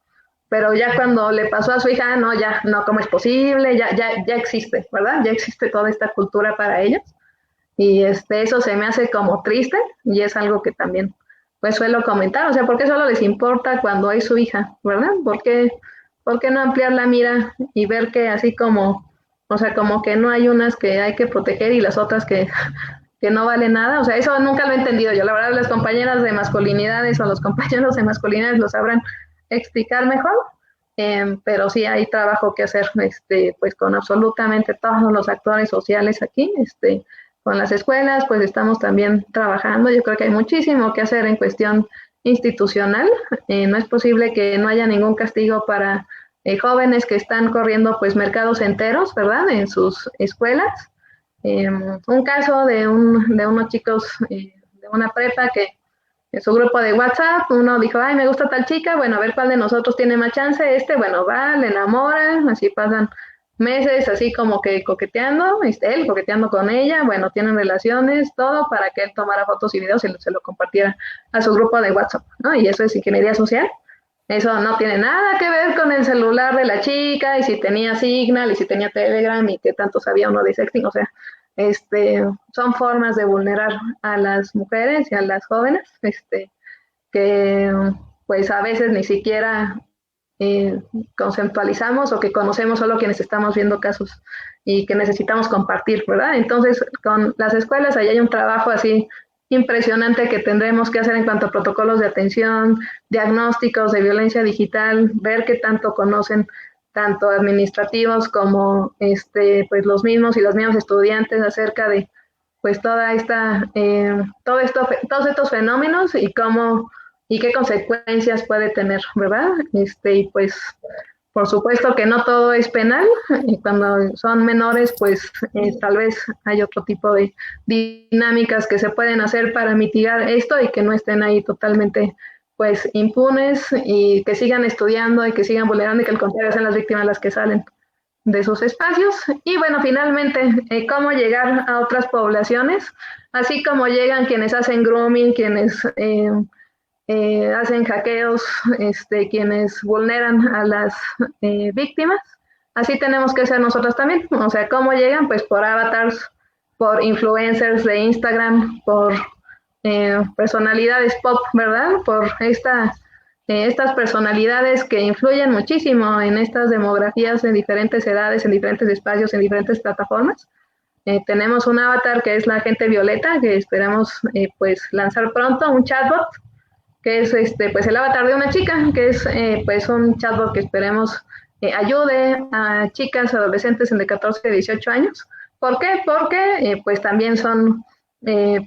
Pero ya cuando le pasó a su hija, no, ya, no, ¿cómo es posible? Ya existe, ¿verdad? Ya existe toda esta cultura para ellos. Y eso se me hace como triste y es algo que también pues suelo comentar. O sea, ¿por qué solo les importa cuando es su hija, ¿verdad? ¿Por qué no ampliar la mira y ver que así como, o sea, como que no hay unas que hay que proteger y las otras que no vale nada? O sea, eso nunca lo he entendido yo. La verdad, las compañeras de masculinidades o los compañeros de masculinidades lo sabrán explicar mejor, pero sí hay trabajo que hacer, pues con absolutamente todos los actores sociales aquí, con las escuelas, pues estamos también trabajando. Yo creo que hay muchísimo que hacer en cuestión institucional. No es posible que no haya ningún castigo para jóvenes que están corriendo pues mercados enteros, ¿verdad? En sus escuelas. Un caso de unos chicos de una prepa que en su grupo de WhatsApp uno dijo, ay, me gusta tal chica, bueno, a ver cuál de nosotros tiene más chance, bueno, va, le enamora, así pasan meses así como que coqueteando, él coqueteando con ella, bueno, tienen relaciones, todo para que él tomara fotos y videos y se lo compartiera a su grupo de WhatsApp, ¿no? Y eso es ingeniería social. Eso no tiene nada que ver con el celular de la chica y si tenía Signal y si tenía Telegram y qué tanto sabía uno de sexting, o sea, son formas de vulnerar a las mujeres y a las jóvenes, que pues a veces ni siquiera conceptualizamos o que conocemos solo quienes estamos viendo casos y que necesitamos compartir, ¿verdad? Entonces, con las escuelas ahí hay un trabajo así impresionante que tendremos que hacer en cuanto a protocolos de atención, diagnósticos de violencia digital, ver qué tanto conocen tanto administrativos como pues los mismos y los mismos estudiantes acerca de pues todos estos fenómenos y cómo y qué consecuencias puede tener, ¿verdad? Y pues por supuesto que no todo es penal, y cuando son menores, pues tal vez hay otro tipo de dinámicas que se pueden hacer para mitigar esto y que no estén ahí totalmente pues impunes y que sigan estudiando y que sigan vulnerando y que al contrario sean las víctimas las que salen de sus espacios. Y bueno, finalmente, cómo llegar a otras poblaciones, así como llegan quienes hacen grooming, quienes hacen hackeos, quienes vulneran a las víctimas. Así tenemos que ser nosotros también. O sea, ¿cómo llegan? Pues por avatars, por influencers de Instagram, por personalidades pop, ¿verdad? Por estas personalidades que influyen muchísimo en estas demografías en diferentes edades, en diferentes espacios, en diferentes plataformas. Tenemos un avatar que es la agente Violeta, que esperamos pues lanzar pronto, un chatbot, que es pues el avatar de una chica, que es pues un chatbot que esperemos ayude a chicas, adolescentes entre 14 y 18 años. ¿Por qué? Porque pues también son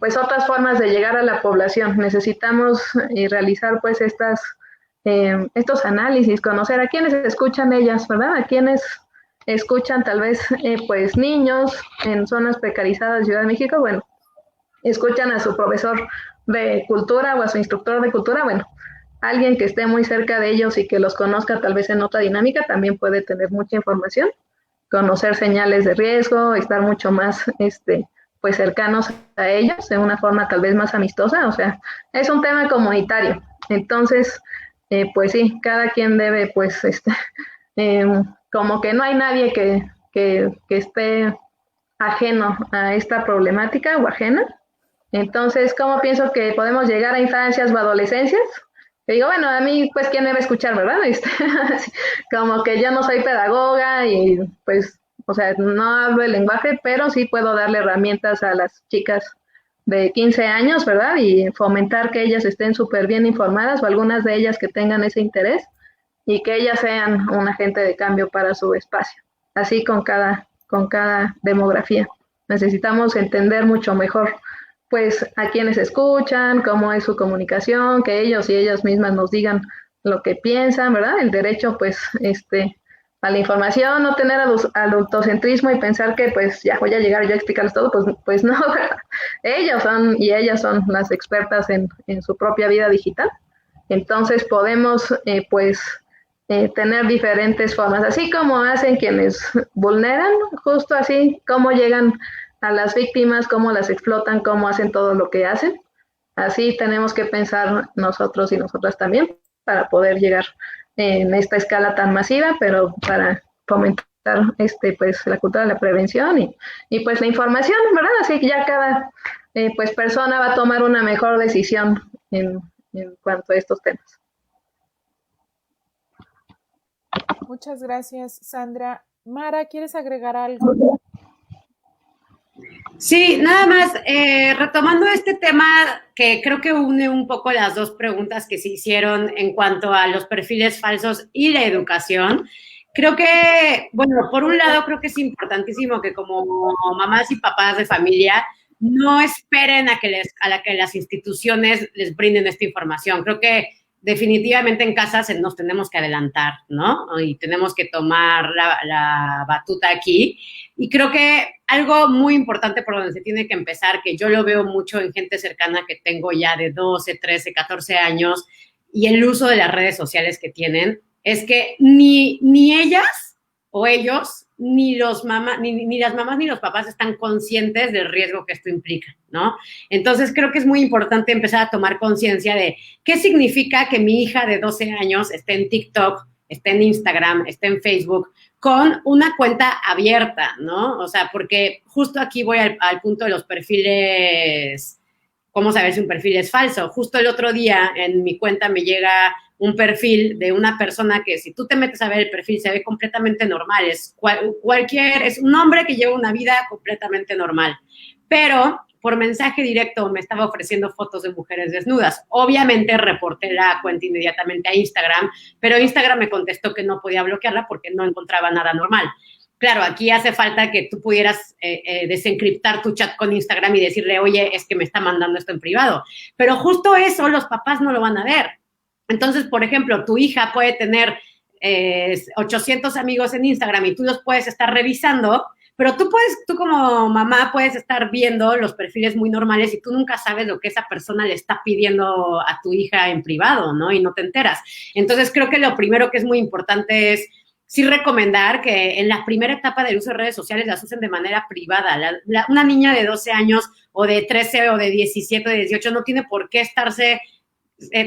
pues otras formas de llegar a la población. Necesitamos realizar pues estos análisis, conocer a quienes escuchan ellas, ¿verdad? A quienes escuchan tal vez pues niños en zonas precarizadas de Ciudad de México, bueno, escuchan a su profesor de cultura o a su instructor de cultura, bueno, alguien que esté muy cerca de ellos y que los conozca tal vez en otra dinámica también puede tener mucha información, conocer señales de riesgo, estar mucho más pues cercanos a ellos de una forma tal vez más amistosa, o sea, es un tema comunitario. Entonces, pues sí, cada quien debe pues como que no hay nadie que esté ajeno a esta problemática o ajena. Entonces, ¿cómo pienso que podemos llegar a infancias o adolescencias? Que digo, bueno, a mí, pues, ¿quién debe escuchar, verdad? Como que yo no soy pedagoga y, pues, o sea, no hablo el lenguaje, pero sí puedo darle herramientas a las chicas de 15 años, ¿verdad? Y fomentar que ellas estén súper bien informadas o algunas de ellas que tengan ese interés y que ellas sean un agente de cambio para su espacio. Así con cada demografía. Necesitamos entender mucho mejor pues a quienes escuchan, cómo es su comunicación, que ellos y ellas mismas nos digan lo que piensan, ¿verdad? El derecho, pues, a la información, no tener adultocentrismo y pensar que, pues, ya voy a llegar yo a explicarles todo, pues no, ¿verdad? Ellos son y ellas son las expertas en su propia vida digital. Entonces podemos, pues, tener diferentes formas, así como hacen quienes vulneran, justo así, cómo llegan a las víctimas, cómo las explotan, cómo hacen todo lo que hacen. Así tenemos que pensar nosotros y nosotras también para poder llegar en esta escala tan masiva, pero para fomentar pues la cultura de la prevención y pues la información, ¿verdad? Así que ya cada pues persona va a tomar una mejor decisión en cuanto a estos temas. Muchas gracias, Sandra. Mara, ¿quieres agregar algo? Sí, nada más, retomando este tema que creo que une un poco las dos preguntas que se hicieron en cuanto a los perfiles falsos y la educación. Creo que, bueno, por un lado creo que es importantísimo que como mamás y papás de familia no esperen a que las instituciones les brinden esta información. Creo que definitivamente en casa nos tenemos que adelantar, ¿no? Y tenemos que tomar la batuta aquí. Y creo que algo muy importante por donde se tiene que empezar, que yo lo veo mucho en gente cercana que tengo ya de 12, 13, 14 años, y el uso de las redes sociales que tienen, es que ni ellas o ellos, ni las mamás ni los papás están conscientes del riesgo que esto implica, ¿no? Entonces creo que es muy importante empezar a tomar conciencia de qué significa que mi hija de 12 años esté en TikTok, esté en Instagram, esté en Facebook, con una cuenta abierta, ¿no? O sea, porque justo aquí voy al punto de los perfiles, cómo saber si un perfil es falso. Justo el otro día en mi cuenta me llega un perfil de una persona que si tú te metes a ver el perfil se ve completamente normal, es un hombre que lleva una vida completamente normal, pero por mensaje directo me estaba ofreciendo fotos de mujeres desnudas. Obviamente reporté la cuenta inmediatamente a Instagram, pero Instagram me contestó que no podía bloquearla porque no encontraba nada normal. Claro, aquí hace falta que tú pudieras desencriptar tu chat con Instagram y decirle, oye, es que me está mandando esto en privado. Pero justo eso los papás no lo van a ver. Entonces, por ejemplo, tu hija puede tener 800 amigos en Instagram y tú los puedes estar revisando, pero tú como mamá puedes estar viendo los perfiles muy normales y tú nunca sabes lo que esa persona le está pidiendo a tu hija en privado, ¿no? Y no te enteras. Entonces, creo que lo primero que es muy importante es sí recomendar que en la primera etapa del uso de redes sociales las usen de manera privada. Una niña de 12 años o de 13 o de 17 o de 18 no tiene por qué estarse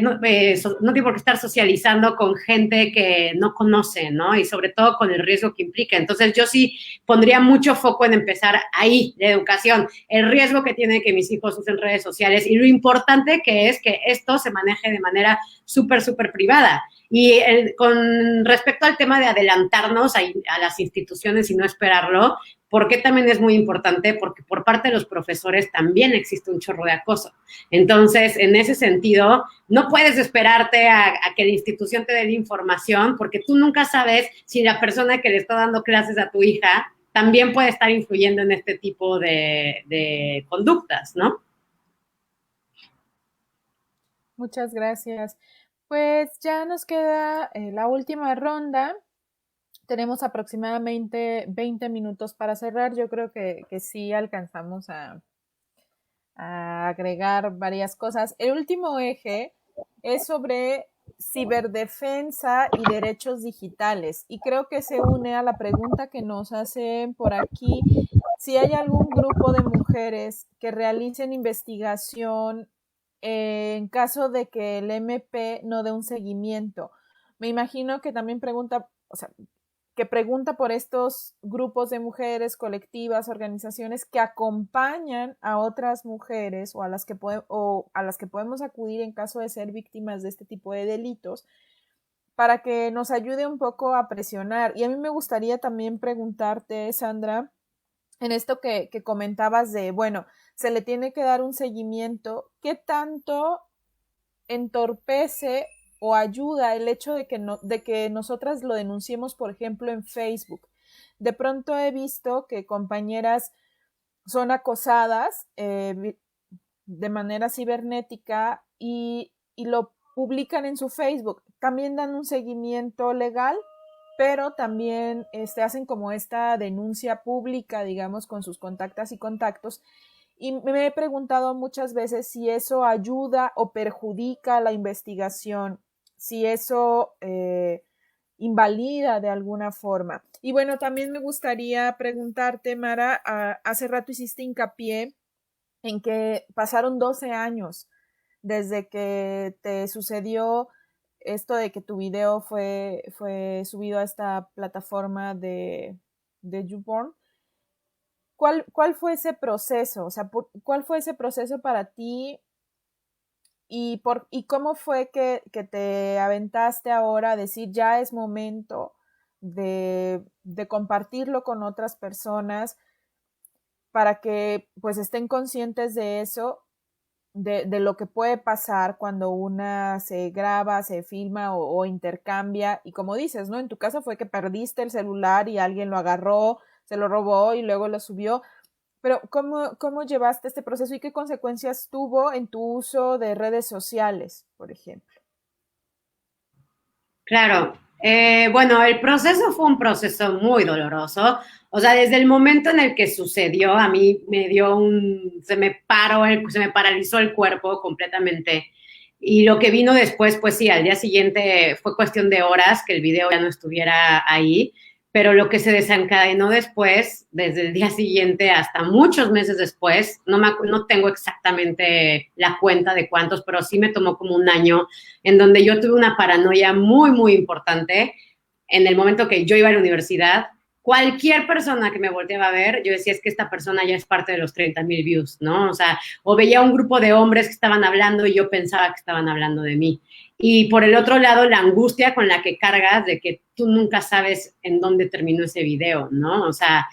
no tiene por qué estar socializando con gente que no conoce, ¿no? Y sobre todo con el riesgo que implica. Entonces, yo sí pondría mucho foco en empezar ahí, la educación, el riesgo que tiene que mis hijos usen redes sociales y lo importante que es que esto se maneje de manera súper, súper privada. Y con respecto al tema de adelantarnos a las instituciones y no esperarlo, ¿por qué también es muy importante? Porque por parte de los profesores también existe un chorro de acoso. Entonces, en ese sentido, no puedes esperarte a que la institución te dé la información, porque tú nunca sabes si la persona que le está dando clases a tu hija también puede estar influyendo en este tipo de conductas, ¿no? Muchas gracias. Pues ya nos queda la última ronda. Tenemos aproximadamente 20 minutos para cerrar. Yo creo que sí alcanzamos a agregar varias cosas. El último eje es sobre ciberdefensa y derechos digitales. Y creo que se une a la pregunta que nos hacen por aquí, si hay algún grupo de mujeres que realicen investigación en caso de que el MP no dé un seguimiento. Me imagino que también pregunta, o sea, que pregunta por estos grupos de mujeres, colectivas, organizaciones que acompañan a otras mujeres o a las que podemos acudir en caso de ser víctimas de este tipo de delitos, para que nos ayude un poco a presionar. Y a mí me gustaría también preguntarte, Sandra, en esto que comentabas de, bueno, se le tiene que dar un seguimiento, ¿qué tanto entorpece o ayuda el hecho de que nosotras lo denunciemos, por ejemplo, en Facebook? De pronto he visto que compañeras son acosadas de manera cibernética y lo publican en su Facebook. También dan un seguimiento legal, pero también hacen como esta denuncia pública, digamos, con sus contactas y contactos. Y me he preguntado muchas veces si eso ayuda o perjudica la investigación, si eso invalida de alguna forma. Y bueno, también me gustaría preguntarte, Mara, hace rato hiciste hincapié en que pasaron 12 años desde que te sucedió esto de que tu video fue subido a esta plataforma de YouPorn. ¿Cuál fue ese proceso? O sea, ¿cuál fue ese proceso para ti? ¿Y cómo fue que te aventaste ahora a decir ya es momento de compartirlo con otras personas para que pues estén conscientes de eso, de lo que puede pasar cuando una se graba, se filma o intercambia? Y como dices, ¿no? En tu caso fue que perdiste el celular y alguien lo agarró, se lo robó y luego lo subió. Pero ¿cómo llevaste este proceso y qué consecuencias tuvo en tu uso de redes sociales, por ejemplo? Claro. Bueno, el proceso fue un proceso muy doloroso. O sea, desde el momento en el que sucedió, a mí se me paralizó el cuerpo completamente. Y lo que vino después, pues sí, al día siguiente fue cuestión de horas que el video ya no estuviera ahí, pero lo que se desencadenó después, desde el día siguiente hasta muchos meses después, no tengo exactamente la cuenta de cuántos, pero sí me tomó como un año en donde yo tuve una paranoia muy, muy importante. En el momento que yo iba a la universidad, cualquier persona que me volteaba a ver, yo decía, es que esta persona ya es parte de los 30,000 views, ¿no? O sea, o veía un grupo de hombres que estaban hablando y yo pensaba que estaban hablando de mí. y por el otro lado la angustia con la que cargas de que tú nunca sabes en dónde terminó ese video, ¿no? O sea,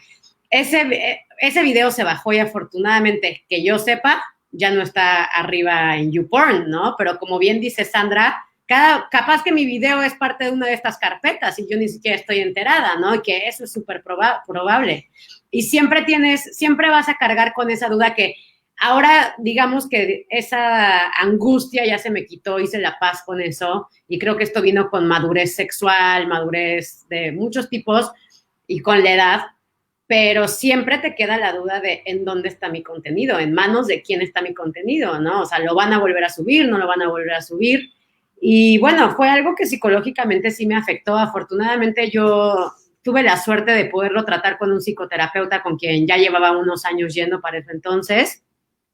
ese video se bajó y afortunadamente, que yo sepa, ya no está arriba en YouPorn, ¿no? Pero como bien dice Sandra, capaz que mi video es parte de una de estas carpetas y yo ni siquiera estoy enterada, ¿no? Y que eso es súper probable. Y siempre vas a cargar con esa duda que ahora, digamos que esa angustia ya se me quitó, hice la paz con eso y creo que esto vino con madurez sexual, madurez de muchos tipos y con la edad, pero siempre te queda la duda de en dónde está mi contenido, en manos de quién está mi contenido, ¿no? O sea, ¿lo van a volver a subir? ¿No lo van a volver a subir? Y bueno, fue algo que psicológicamente sí me afectó. Afortunadamente yo tuve la suerte de poderlo tratar con un psicoterapeuta con quien ya llevaba unos años yendo para ese entonces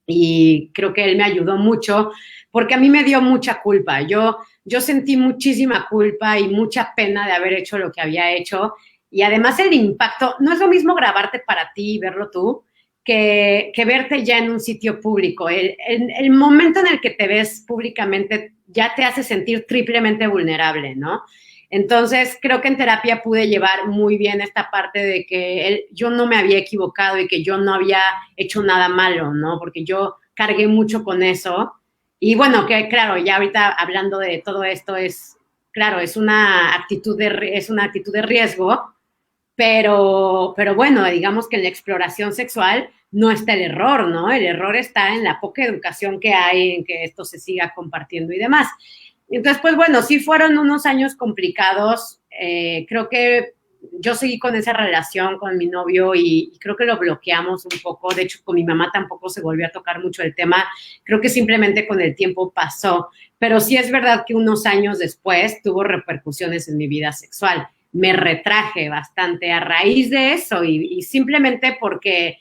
y creo que él me ayudó mucho porque a mí me dio mucha culpa. Yo sentí muchísima culpa y mucha pena de haber hecho lo que había hecho y además el impacto, no es lo mismo grabarte para ti y verlo tú que verte ya en un sitio público. El momento en el que te ves públicamente ya te hace sentir triplemente vulnerable, ¿no? Entonces, creo que en terapia pude llevar muy bien esta parte de que yo no me había equivocado y que yo no había hecho nada malo, ¿no? Porque yo cargué mucho con eso. Y bueno, que claro, ya ahorita hablando de todo esto claro, es una actitud de riesgo, pero bueno, digamos que en la exploración sexual no está el error, ¿no? El error está en la poca educación que hay, en que esto se siga compartiendo y demás. Entonces, pues bueno, sí fueron unos años complicados. Creo que yo seguí con esa relación con mi novio y creo que lo bloqueamos un poco. De hecho, con mi mamá tampoco se volvió a tocar mucho el tema. Creo que simplemente con el tiempo pasó. Pero sí es verdad que unos años después tuvo repercusiones en mi vida sexual. Me retraje bastante a raíz de eso y simplemente porque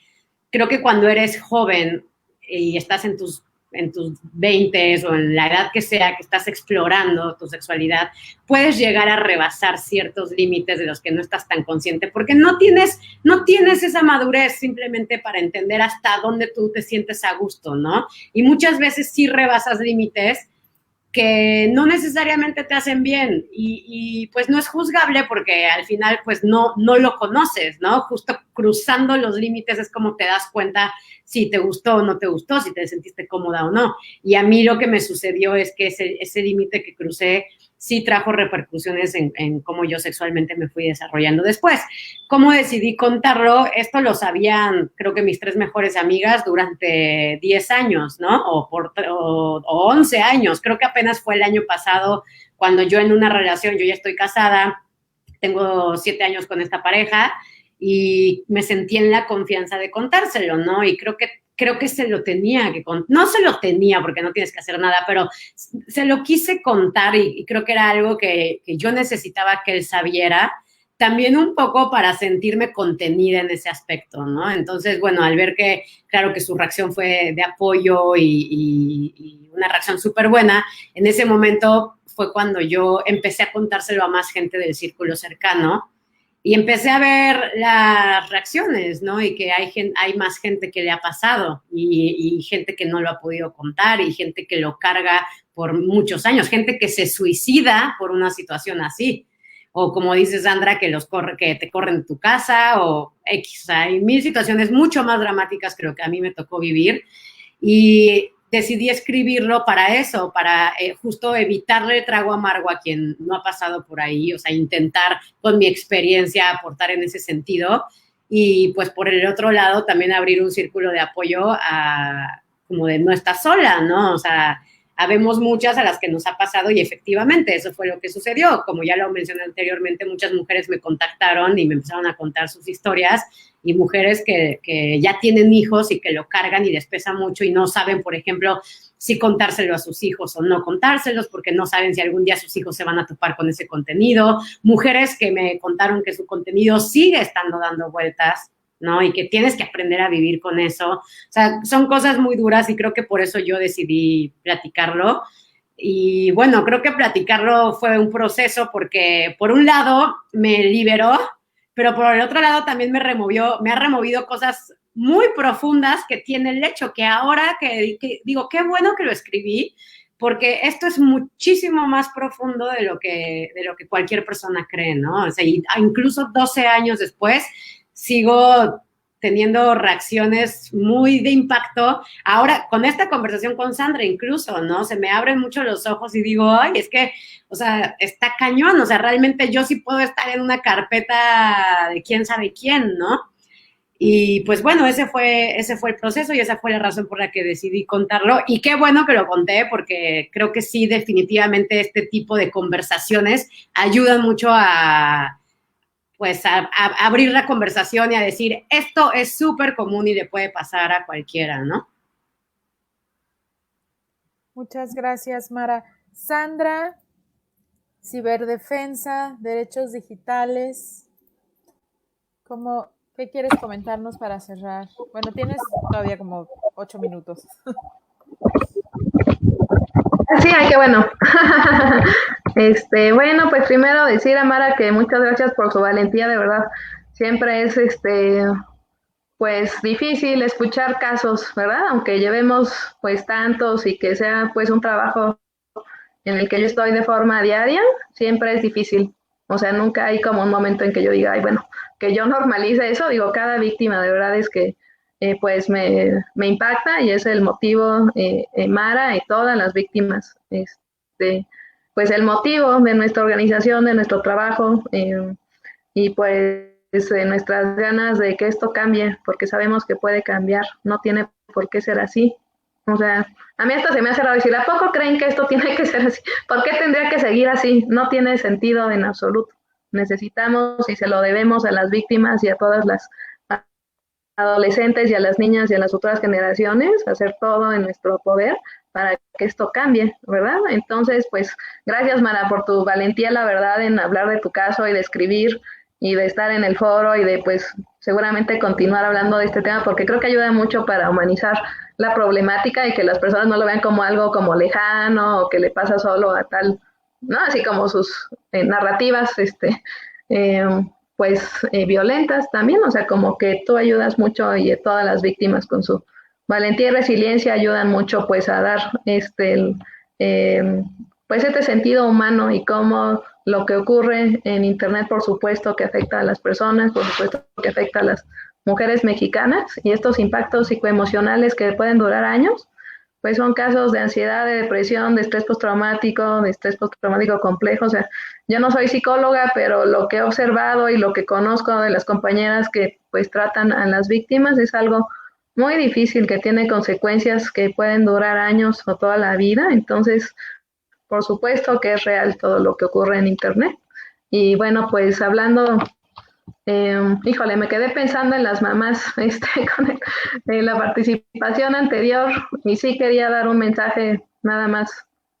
creo que cuando eres joven y estás en tus 20 o en la edad que sea que estás explorando tu sexualidad, puedes llegar a rebasar ciertos límites de los que no estás tan consciente porque no tienes esa madurez simplemente para entender hasta dónde tú te sientes a gusto, ¿no? Y muchas veces sí rebasas límites que no necesariamente te hacen bien y pues no es juzgable porque al final pues no lo conoces, ¿no? Justo cruzando los límites es como te das cuenta si te gustó o no te gustó, si te sentiste cómoda o no. Y a mí lo que me sucedió es que ese límite que crucé sí trajo repercusiones en cómo yo sexualmente me fui desarrollando después. ¿Cómo decidí contarlo? Esto lo sabían, creo que mis 3 mejores amigas durante 10 años, ¿no? O 11 años. Creo que apenas fue el año pasado cuando yo en una relación, yo ya estoy casada, tengo 7 años con esta pareja y me sentí en la confianza de contárselo, ¿no? Y creo que se lo tenía que contar, no se lo tenía porque no tienes que hacer nada, pero se lo quise contar y creo que era algo que yo necesitaba que él sabiera, también un poco para sentirme contenida en ese aspecto, ¿no? Entonces, bueno, al ver que, claro que su reacción fue de apoyo y una reacción súper buena, en ese momento fue cuando yo empecé a contárselo a más gente del círculo cercano, y empecé a ver las reacciones, ¿no? Y que hay más gente que le ha pasado y gente que no lo ha podido contar y gente que lo carga por muchos años, gente que se suicida por una situación así. O como dice Sandra, que te corren de tu casa o X. O sea, hay 1000 situaciones mucho más dramáticas creo que a mí me tocó vivir. Y decidí escribirlo para eso, para justo evitarle el trago amargo a quien no ha pasado por ahí, o sea, intentar con mi experiencia aportar en ese sentido y pues por el otro lado también abrir un círculo de apoyo como de no estás sola, ¿no? O sea, habemos muchas a las que nos ha pasado y efectivamente eso fue lo que sucedió. Como ya lo mencioné anteriormente, muchas mujeres me contactaron y me empezaron a contar sus historias y mujeres que ya tienen hijos y que lo cargan y les pesa mucho y no saben, por ejemplo, si contárselo a sus hijos o no contárselos porque no saben si algún día sus hijos se van a topar con ese contenido. Mujeres que me contaron que su contenido sigue estando dando vueltas, ¿no? Y que tienes que aprender a vivir con eso. O sea, son cosas muy duras y creo que por eso yo decidí platicarlo. Y bueno, creo que platicarlo fue un proceso porque por un lado me liberó, pero por el otro lado también me ha removido cosas muy profundas que tiene el hecho, que ahora que digo, qué bueno que lo escribí, porque esto es muchísimo más profundo de lo que cualquier persona cree, ¿no? O sea, incluso 12 años después sigo teniendo reacciones muy de impacto. Ahora, con esta conversación con Sandra incluso, ¿no? Se me abren mucho los ojos y digo, ay, es que, o sea, está cañón, o sea, realmente yo sí puedo estar en una carpeta de quién sabe quién, ¿no? Y pues bueno, ese fue el proceso y esa fue la razón por la que decidí contarlo. Y qué bueno que lo conté porque creo que sí, definitivamente este tipo de conversaciones ayudan mucho a, pues, a abrir la conversación y a decir, esto es súper común y le puede pasar a cualquiera, ¿no? Muchas gracias, Mara. Sandra, ciberdefensa, derechos digitales, ¿qué quieres comentarnos para cerrar? Bueno, tienes todavía como 8 minutos. Sí, ay, qué bueno. Bueno, pues primero decir a Mara que muchas gracias por su valentía, de verdad. Siempre es pues difícil escuchar casos, ¿verdad? Aunque llevemos pues tantos y que sea pues un trabajo en el que yo estoy de forma diaria, siempre es difícil. O sea, nunca hay como un momento en que yo diga, ay, bueno, que yo normalice eso. Digo, cada víctima de verdad es que pues me impacta y es el motivo, Mara y todas las víctimas, pues el motivo de nuestra organización, de nuestro trabajo y pues nuestras ganas de que esto cambie, porque sabemos que puede cambiar, no tiene por qué ser así. O sea, a mí hasta se me hace raro decir, ¿a poco creen que esto tiene que ser así? ¿Por qué tendría que seguir así? No tiene sentido en absoluto. Necesitamos y se lo debemos a las víctimas y a todas las adolescentes y a las niñas y a las otras generaciones, hacer todo en nuestro poder para que esto cambie, ¿verdad? Entonces, pues, gracias, Mara, por tu valentía, la verdad, en hablar de tu caso y de escribir y de estar en el foro y de, pues, seguramente continuar hablando de este tema, porque creo que ayuda mucho para humanizar la problemática y que las personas no lo vean como algo como lejano o que le pasa solo a tal, ¿no? Así como sus narrativas, eh, pues violentas también, o sea, como que tú ayudas mucho y todas las víctimas con su valentía y resiliencia ayudan mucho pues a dar pues este sentido humano y cómo lo que ocurre en internet por supuesto que afecta a las personas, por supuesto que afecta a las mujeres mexicanas y estos impactos psicoemocionales que pueden durar años, pues son casos de ansiedad, de depresión, de estrés postraumático complejo. O sea, yo no soy psicóloga, pero lo que he observado y lo que conozco de las compañeras que pues tratan a las víctimas es algo muy difícil, que tiene consecuencias que pueden durar años o toda la vida. Entonces, por supuesto que es real todo lo que ocurre en Internet. Y bueno, pues hablando híjole, me quedé pensando en las mamás con la participación anterior y sí quería dar un mensaje nada más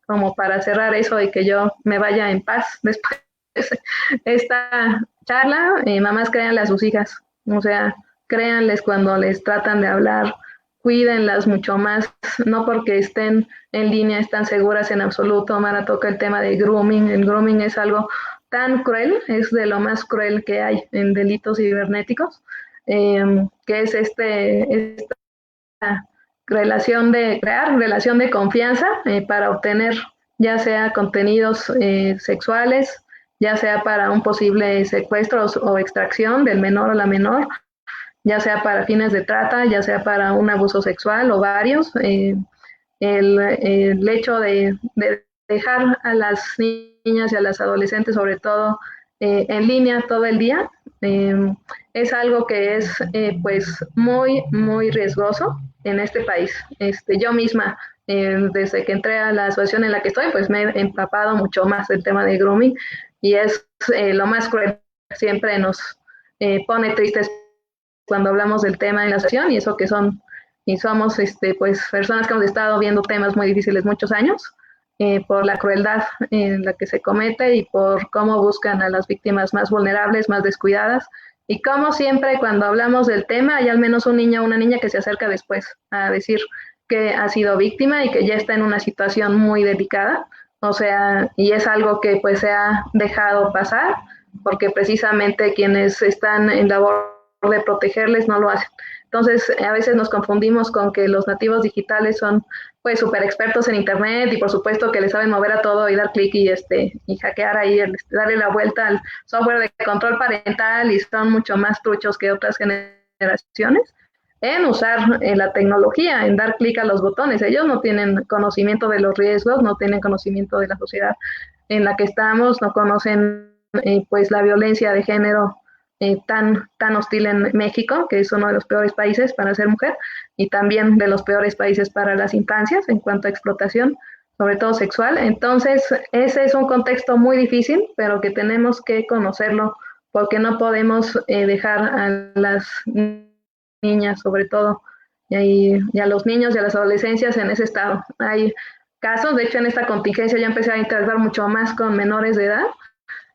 como para cerrar eso y que yo me vaya en paz después de esta charla. Mamás, créanle a sus hijas, o sea, créanles cuando les tratan de hablar, cuídenlas mucho más, no porque estén en línea están seguras en absoluto. Mara toca el tema de grooming. El grooming es algo tan cruel, es de lo más cruel que hay en delitos cibernéticos, que es esta relación de confianza para obtener ya sea contenidos sexuales, ya sea para un posible secuestro o extracción del menor o la menor, ya sea para fines de trata, ya sea para un abuso sexual o varios. El hecho de dejar a las niñas y a las adolescentes, sobre todo en línea todo el día, es algo que es pues muy, muy riesgoso en este país. Yo misma, desde que entré a la asociación en la que estoy, pues me he empapado mucho más del tema de grooming y es lo más cruel. Siempre nos pone tristes cuando hablamos del tema en la asociación y eso que son y somos pues personas que hemos estado viendo temas muy difíciles muchos años por la crueldad en la que se comete y por cómo buscan a las víctimas más vulnerables, más descuidadas y como siempre cuando hablamos del tema hay al menos un niño o una niña que se acerca después a decir que ha sido víctima y que ya está en una situación muy delicada, o sea, y es algo que pues se ha dejado pasar porque precisamente quienes están en labor de protegerles no lo hacen. Entonces, a veces nos confundimos con que los nativos digitales son pues súper expertos en internet y por supuesto que le saben mover a todo y dar clic y hackear ahí, darle la vuelta al software de control parental y son mucho más truchos que otras generaciones en usar la tecnología, en dar clic a los botones. Ellos no tienen conocimiento de los riesgos, no tienen conocimiento de la sociedad en la que estamos, no conocen pues la violencia de género tan hostil en México, que es uno de los peores países para ser mujer, y también de los peores países para las infancias en cuanto a explotación, sobre todo sexual. Entonces, ese es un contexto muy difícil, pero que tenemos que conocerlo, porque no podemos dejar a las niñas, sobre todo, y a los niños y a las adolescencias en ese estado. Hay casos, de hecho, en esta contingencia ya empecé a interactuar mucho más con menores de edad,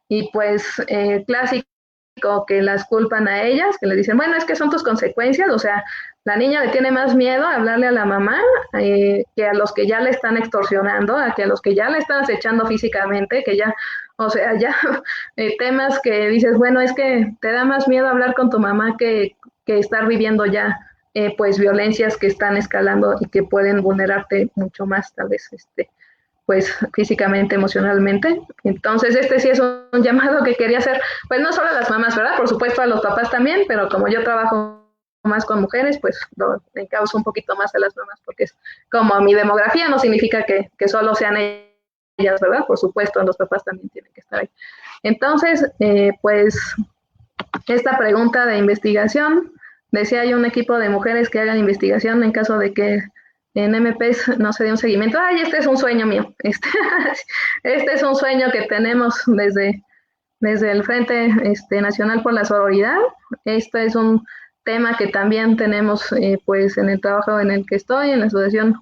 y pues clásico que las culpan a ellas, que le dicen, bueno, es que son tus consecuencias, o sea, la niña le tiene más miedo a hablarle a la mamá que a los que ya le están extorsionando, a que a los que ya le están acechando físicamente, que ya, o sea, ya temas que dices, bueno, es que te da más miedo hablar con tu mamá que estar viviendo ya pues violencias que están escalando y que pueden vulnerarte mucho más, tal vez, pues físicamente, emocionalmente. Entonces, sí es un llamado que quería hacer, pues no solo a las mamás, ¿verdad? Por supuesto a los papás también, pero como yo trabajo más con mujeres, pues me causa un poquito más a las mamás, porque es como mi demografía, no significa que solo sean ellas, ¿verdad? Por supuesto, los papás también tienen que estar ahí. Entonces, pues esta pregunta de investigación, decía hay un equipo de mujeres que hagan investigación en caso de que en MPs no se dé un seguimiento. Ay, este es un sueño mío. Este es un sueño que tenemos desde el Frente Nacional por la Sororidad. Este es un tema que también tenemos pues en el trabajo en el que estoy, en la Asociación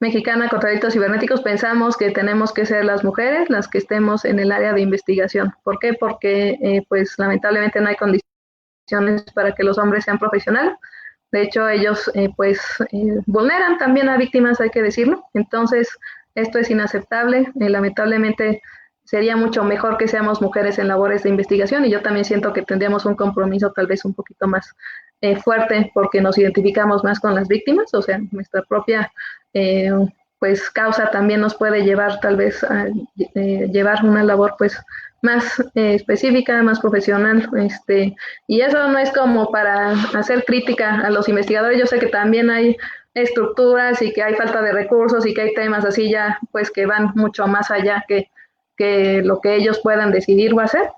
Mexicana contra Delitos Cibernéticos. Pensamos que tenemos que ser las mujeres las que estemos en el área de investigación. ¿Por qué? Porque pues lamentablemente no hay condiciones para que los hombres sean profesionales. De hecho, ellos vulneran también a víctimas, hay que decirlo. Entonces, esto es inaceptable. Lamentablemente, sería mucho mejor que seamos mujeres en labores de investigación y yo también siento que tendríamos un compromiso tal vez un poquito más fuerte porque nos identificamos más con las víctimas, o sea, nuestra propia pues causa también nos puede llevar tal vez a llevar una labor pues más específica, más profesional, y eso no es como para hacer crítica a los investigadores. Yo sé que también hay estructuras y que hay falta de recursos y que hay temas así ya pues que van mucho más allá que lo que ellos puedan decidir o hacer.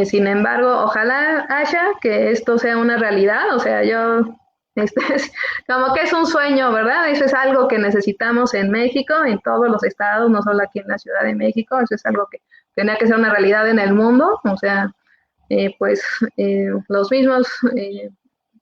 Sin embargo, ojalá haya que esto sea una realidad, o sea, yo como que es un sueño, ¿verdad? Eso es algo que necesitamos en México, en todos los estados, no solo aquí en la Ciudad de México, eso es algo que tenía que ser una realidad en el mundo, o sea, los mismos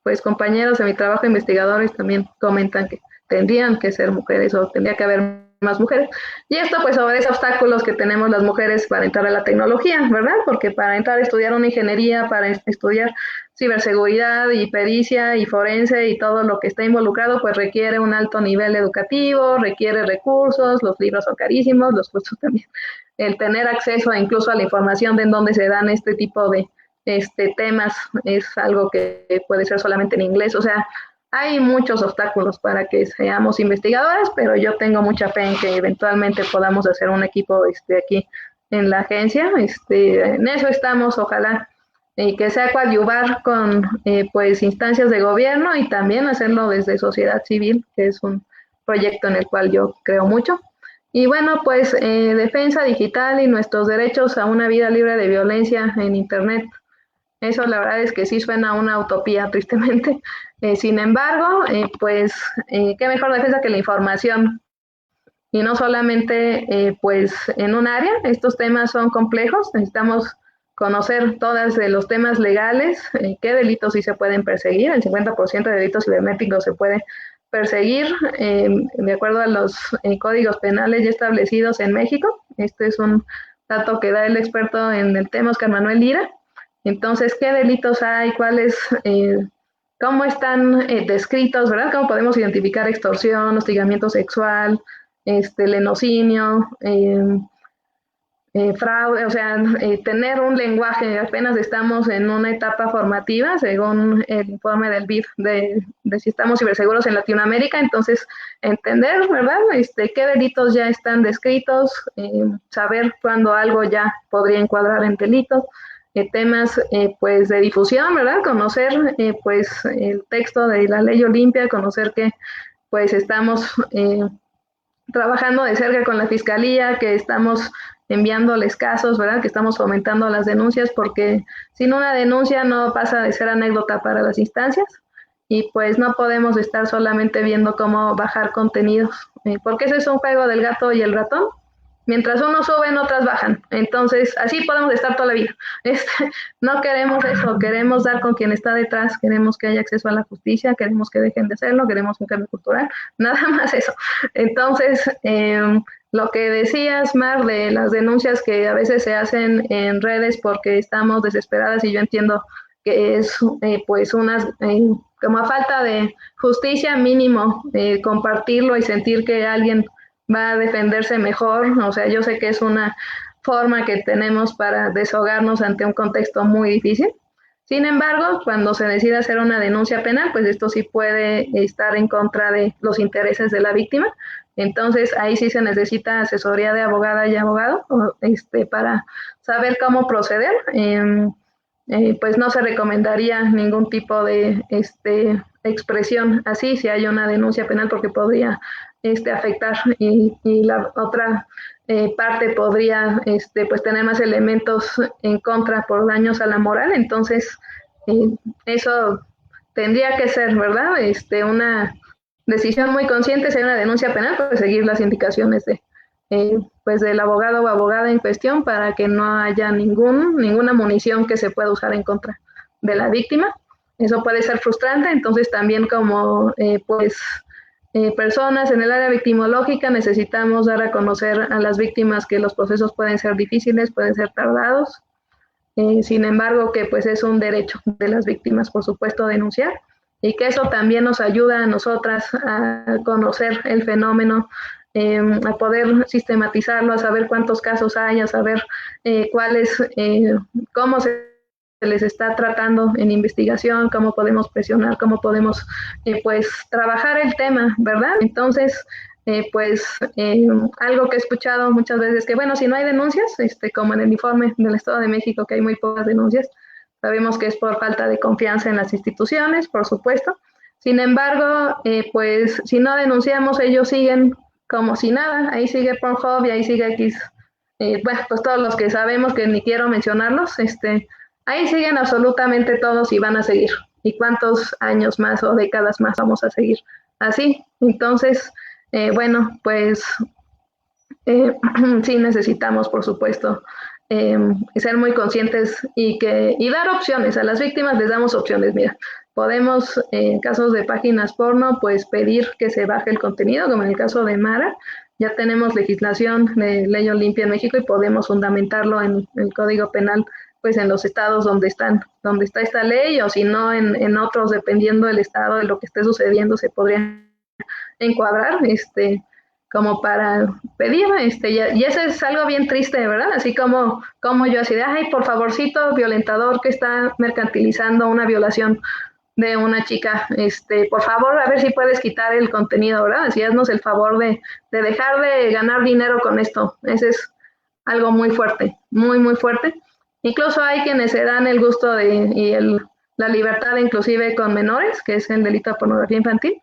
pues compañeros de mi trabajo, investigadores, también comentan que tendrían que ser mujeres o tendría que haber más mujeres. Y esto pues obedece obstáculos que tenemos las mujeres para entrar a la tecnología, ¿verdad? Porque para entrar a estudiar una ingeniería, para estudiar ciberseguridad y pericia y forense y todo lo que está involucrado, pues requiere un alto nivel educativo, requiere recursos, los libros son carísimos, los cursos también. El tener acceso incluso a la información de en dónde se dan este tipo de temas es algo que puede ser solamente en inglés, o sea, hay muchos obstáculos para que seamos investigadores, pero yo tengo mucha fe en que eventualmente podamos hacer un equipo aquí en la agencia. En eso estamos, ojalá, que sea coadyuvar con pues instancias de gobierno y también hacerlo desde sociedad civil, que es un proyecto en el cual yo creo mucho. Y bueno, pues defensa digital y nuestros derechos a una vida libre de violencia en Internet. Eso la verdad es que sí suena a una utopía, tristemente. Sin embargo, qué mejor defensa que la información. Y no solamente pues en un área, estos temas son complejos, necesitamos conocer todos de los temas legales, qué delitos sí se pueden perseguir, el 50% de delitos cibernéticos se puede perseguir de acuerdo a los códigos penales ya establecidos en México. Este es un dato que da el experto en el tema, Oscar Manuel Lira. Entonces, ¿qué delitos hay? ¿Cuáles? ¿Cómo están descritos, verdad? ¿Cómo podemos identificar extorsión, hostigamiento sexual, lenocinio, fraude, o sea, tener un lenguaje, apenas estamos en una etapa formativa, según el informe del BIF de si estamos ciberseguros en Latinoamérica, entonces entender, ¿verdad? Qué delitos ya están descritos, saber cuándo algo ya podría encuadrar en delitos, temas pues de difusión, ¿verdad? Conocer pues el texto de la ley Olimpia, conocer que pues estamos trabajando de cerca con la Fiscalía, que estamos enviándoles casos, ¿verdad? Que estamos fomentando las denuncias, porque sin una denuncia no pasa de ser anécdota para las instancias y pues no podemos estar solamente viendo cómo bajar contenidos, porque ese es un juego del gato y el ratón. Mientras unos suben, otras bajan. Entonces, así podemos estar toda la vida. No queremos eso, queremos dar con quien está detrás, queremos que haya acceso a la justicia, queremos que dejen de hacerlo, queremos un cambio cultural, nada más eso. Entonces, lo que decías, Mar, de las denuncias que a veces se hacen en redes porque estamos desesperadas, y yo entiendo que es pues unas, como a falta de justicia mínimo, compartirlo y sentir que alguien va a defenderse mejor. O sea, yo sé que es una forma que tenemos para desahogarnos ante un contexto muy difícil. Sin embargo, cuando se decide hacer una denuncia penal, pues esto sí puede estar en contra de los intereses de la víctima. Entonces, ahí sí se necesita asesoría de abogada y abogado para saber cómo proceder. Pues no se recomendaría ningún tipo de expresión así si hay una denuncia penal, porque podría afectar y la otra parte podría pues tener más elementos en contra por daños a la moral. Entonces eso tendría que ser, ¿verdad? Una decisión muy consciente. Si hay una denuncia penal, pues seguir las indicaciones de pues del abogado o abogada en cuestión, para que no haya ninguna munición que se pueda usar en contra de la víctima. Eso puede ser frustrante. Entonces también como personas en el área victimológica necesitamos dar a conocer a las víctimas que los procesos pueden ser difíciles, pueden ser tardados, sin embargo que pues es un derecho de las víctimas, por supuesto, denunciar, y que eso también nos ayuda a nosotras a conocer el fenómeno, a poder sistematizarlo, a saber cuántos casos hay, a saber cuáles, cómo se les está tratando en investigación, cómo podemos presionar, cómo podemos pues trabajar el tema, ¿verdad? Entonces, algo que he escuchado muchas veces, que bueno, si no hay denuncias, como en el informe del Estado de México, que hay muy pocas denuncias, sabemos que es por falta de confianza en las instituciones, por supuesto. Sin embargo, pues si no denunciamos, ellos siguen como si nada. Ahí sigue Pornhub y ahí sigue X, bueno, pues todos los que sabemos, que ni quiero mencionarlos, ahí siguen absolutamente todos y van a seguir. ¿Y cuántos años más o décadas más vamos a seguir así? Entonces, bueno, pues sí necesitamos, por supuesto, ser muy conscientes y dar opciones. A las víctimas les damos opciones. Mira, podemos, en casos de páginas porno, pues pedir que se baje el contenido, como en el caso de Mara. Ya tenemos legislación de ley Olimpia en México y podemos fundamentarlo en el Código Penal, pues en los estados donde está esta ley, o si no en otros, dependiendo del estado, de lo que esté sucediendo, se podría encuadrar, como para pedir, y eso es algo bien triste, ¿verdad? Así como yo así de, ay, por favorcito, violentador que está mercantilizando una violación de una chica, por favor, a ver si puedes quitar el contenido, ¿verdad? Así haznos el favor de dejar de ganar dinero con esto. Ese es algo muy fuerte, muy, muy fuerte. Incluso hay quienes se dan el gusto la libertad inclusive con menores, que es el delito de pornografía infantil,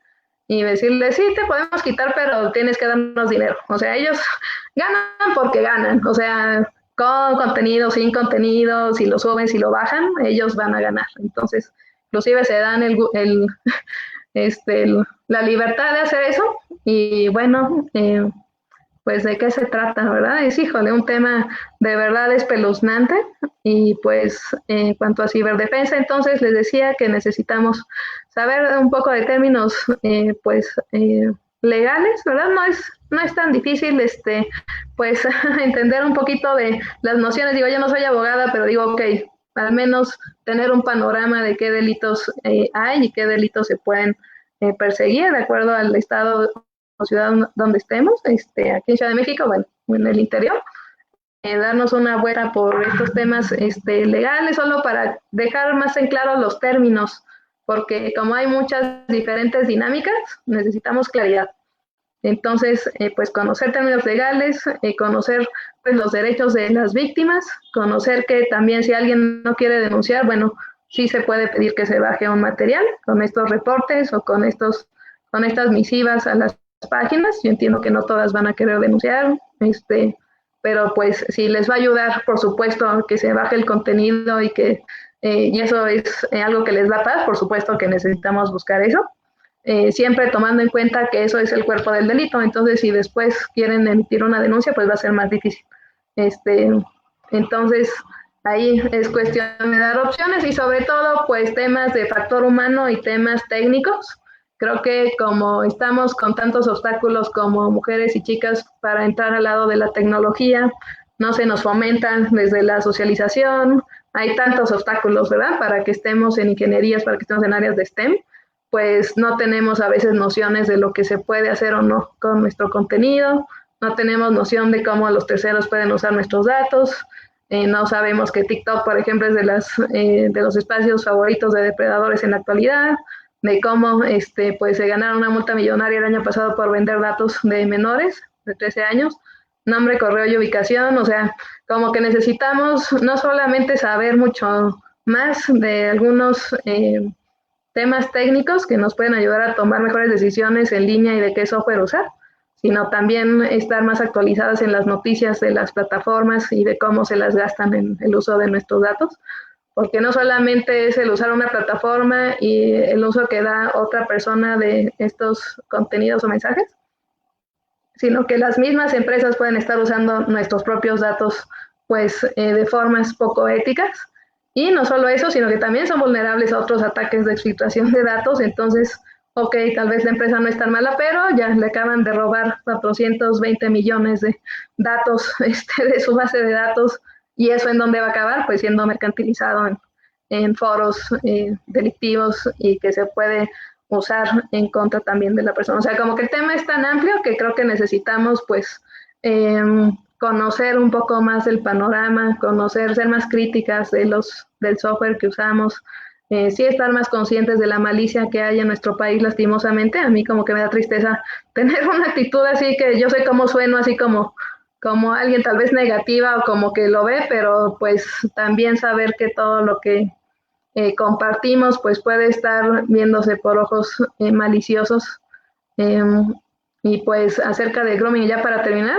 y decirles, sí, te podemos quitar, pero tienes que darnos dinero. O sea, ellos ganan porque ganan. O sea, con contenido, sin contenido, si lo suben, si lo bajan, ellos van a ganar. Entonces, inclusive se dan la libertad de hacer eso. Y bueno, pues de qué se trata, ¿verdad? Es, híjole, un tema de verdad espeluznante. Y pues en cuanto a ciberdefensa, entonces les decía que necesitamos saber un poco de términos legales, ¿verdad? No es tan difícil pues entender un poquito de las nociones. Digo, yo no soy abogada, pero digo, ok, al menos tener un panorama de qué delitos hay y qué delitos se pueden perseguir de acuerdo al estado o ciudad donde estemos, aquí en Ciudad de México, bueno, en el interior. darnos una vuelta por estos temas legales, solo para dejar más en claro los términos, porque como hay muchas diferentes dinámicas, necesitamos claridad. Entonces, pues conocer términos legales, conocer pues, los derechos de las víctimas, conocer que también si alguien no quiere denunciar, bueno, sí se puede pedir que se baje un material con estos reportes o con estas misivas a las páginas. Yo entiendo que no todas van a querer denunciar, pero pues si les va a ayudar, por supuesto, a que se baje el contenido y eso es algo que les da paz, por supuesto que necesitamos buscar eso. Siempre tomando en cuenta que eso es el cuerpo del delito, entonces si después quieren emitir una denuncia, pues va a ser más difícil. Entonces, ahí es cuestión de dar opciones y sobre todo, pues temas de factor humano y temas técnicos. Creo que como estamos con tantos obstáculos como mujeres y chicas para entrar al lado de la tecnología, no se nos fomentan desde la socialización, hay tantos obstáculos, ¿verdad? Para que estemos en ingenierías, para que estemos en áreas de STEM, pues no tenemos a veces nociones de lo que se puede hacer o no con nuestro contenido, no tenemos noción de cómo los terceros pueden usar nuestros datos, no sabemos que TikTok, por ejemplo, es de los espacios favoritos de depredadores en la actualidad, de cómo pues se ganaron una multa millonaria el año pasado por vender datos de menores de 13 años, nombre, correo y ubicación, o sea, como que necesitamos no solamente saber mucho más de algunos temas técnicos que nos pueden ayudar a tomar mejores decisiones en línea y de qué software usar, sino también estar más actualizadas en las noticias de las plataformas y de cómo se las gastan en el uso de nuestros datos, porque no solamente es el usar una plataforma y el uso que da otra persona de estos contenidos o mensajes, sino que las mismas empresas pueden estar usando nuestros propios datos pues de formas poco éticas. Y no solo eso, sino que también son vulnerables a otros ataques de exfiltración de datos. Entonces, ok, tal vez la empresa no es tan mala, pero ya le acaban de robar 420 millones de datos de su base de datos. ¿Y eso en dónde va a acabar? Pues siendo mercantilizado en foros delictivos y que se puede usar en contra también de la persona. O sea, como que el tema es tan amplio que creo que necesitamos, pues, conocer un poco más del panorama, ser más críticas del software que usamos, sí estar más conscientes de la malicia que hay en nuestro país, lastimosamente. A mí como que me da tristeza tener una actitud así, que yo sé cómo sueno, así como alguien tal vez negativa o como que lo ve, pero pues también saber que todo lo que compartimos pues puede estar viéndose por ojos maliciosos. Y pues acerca de grooming, ya para terminar,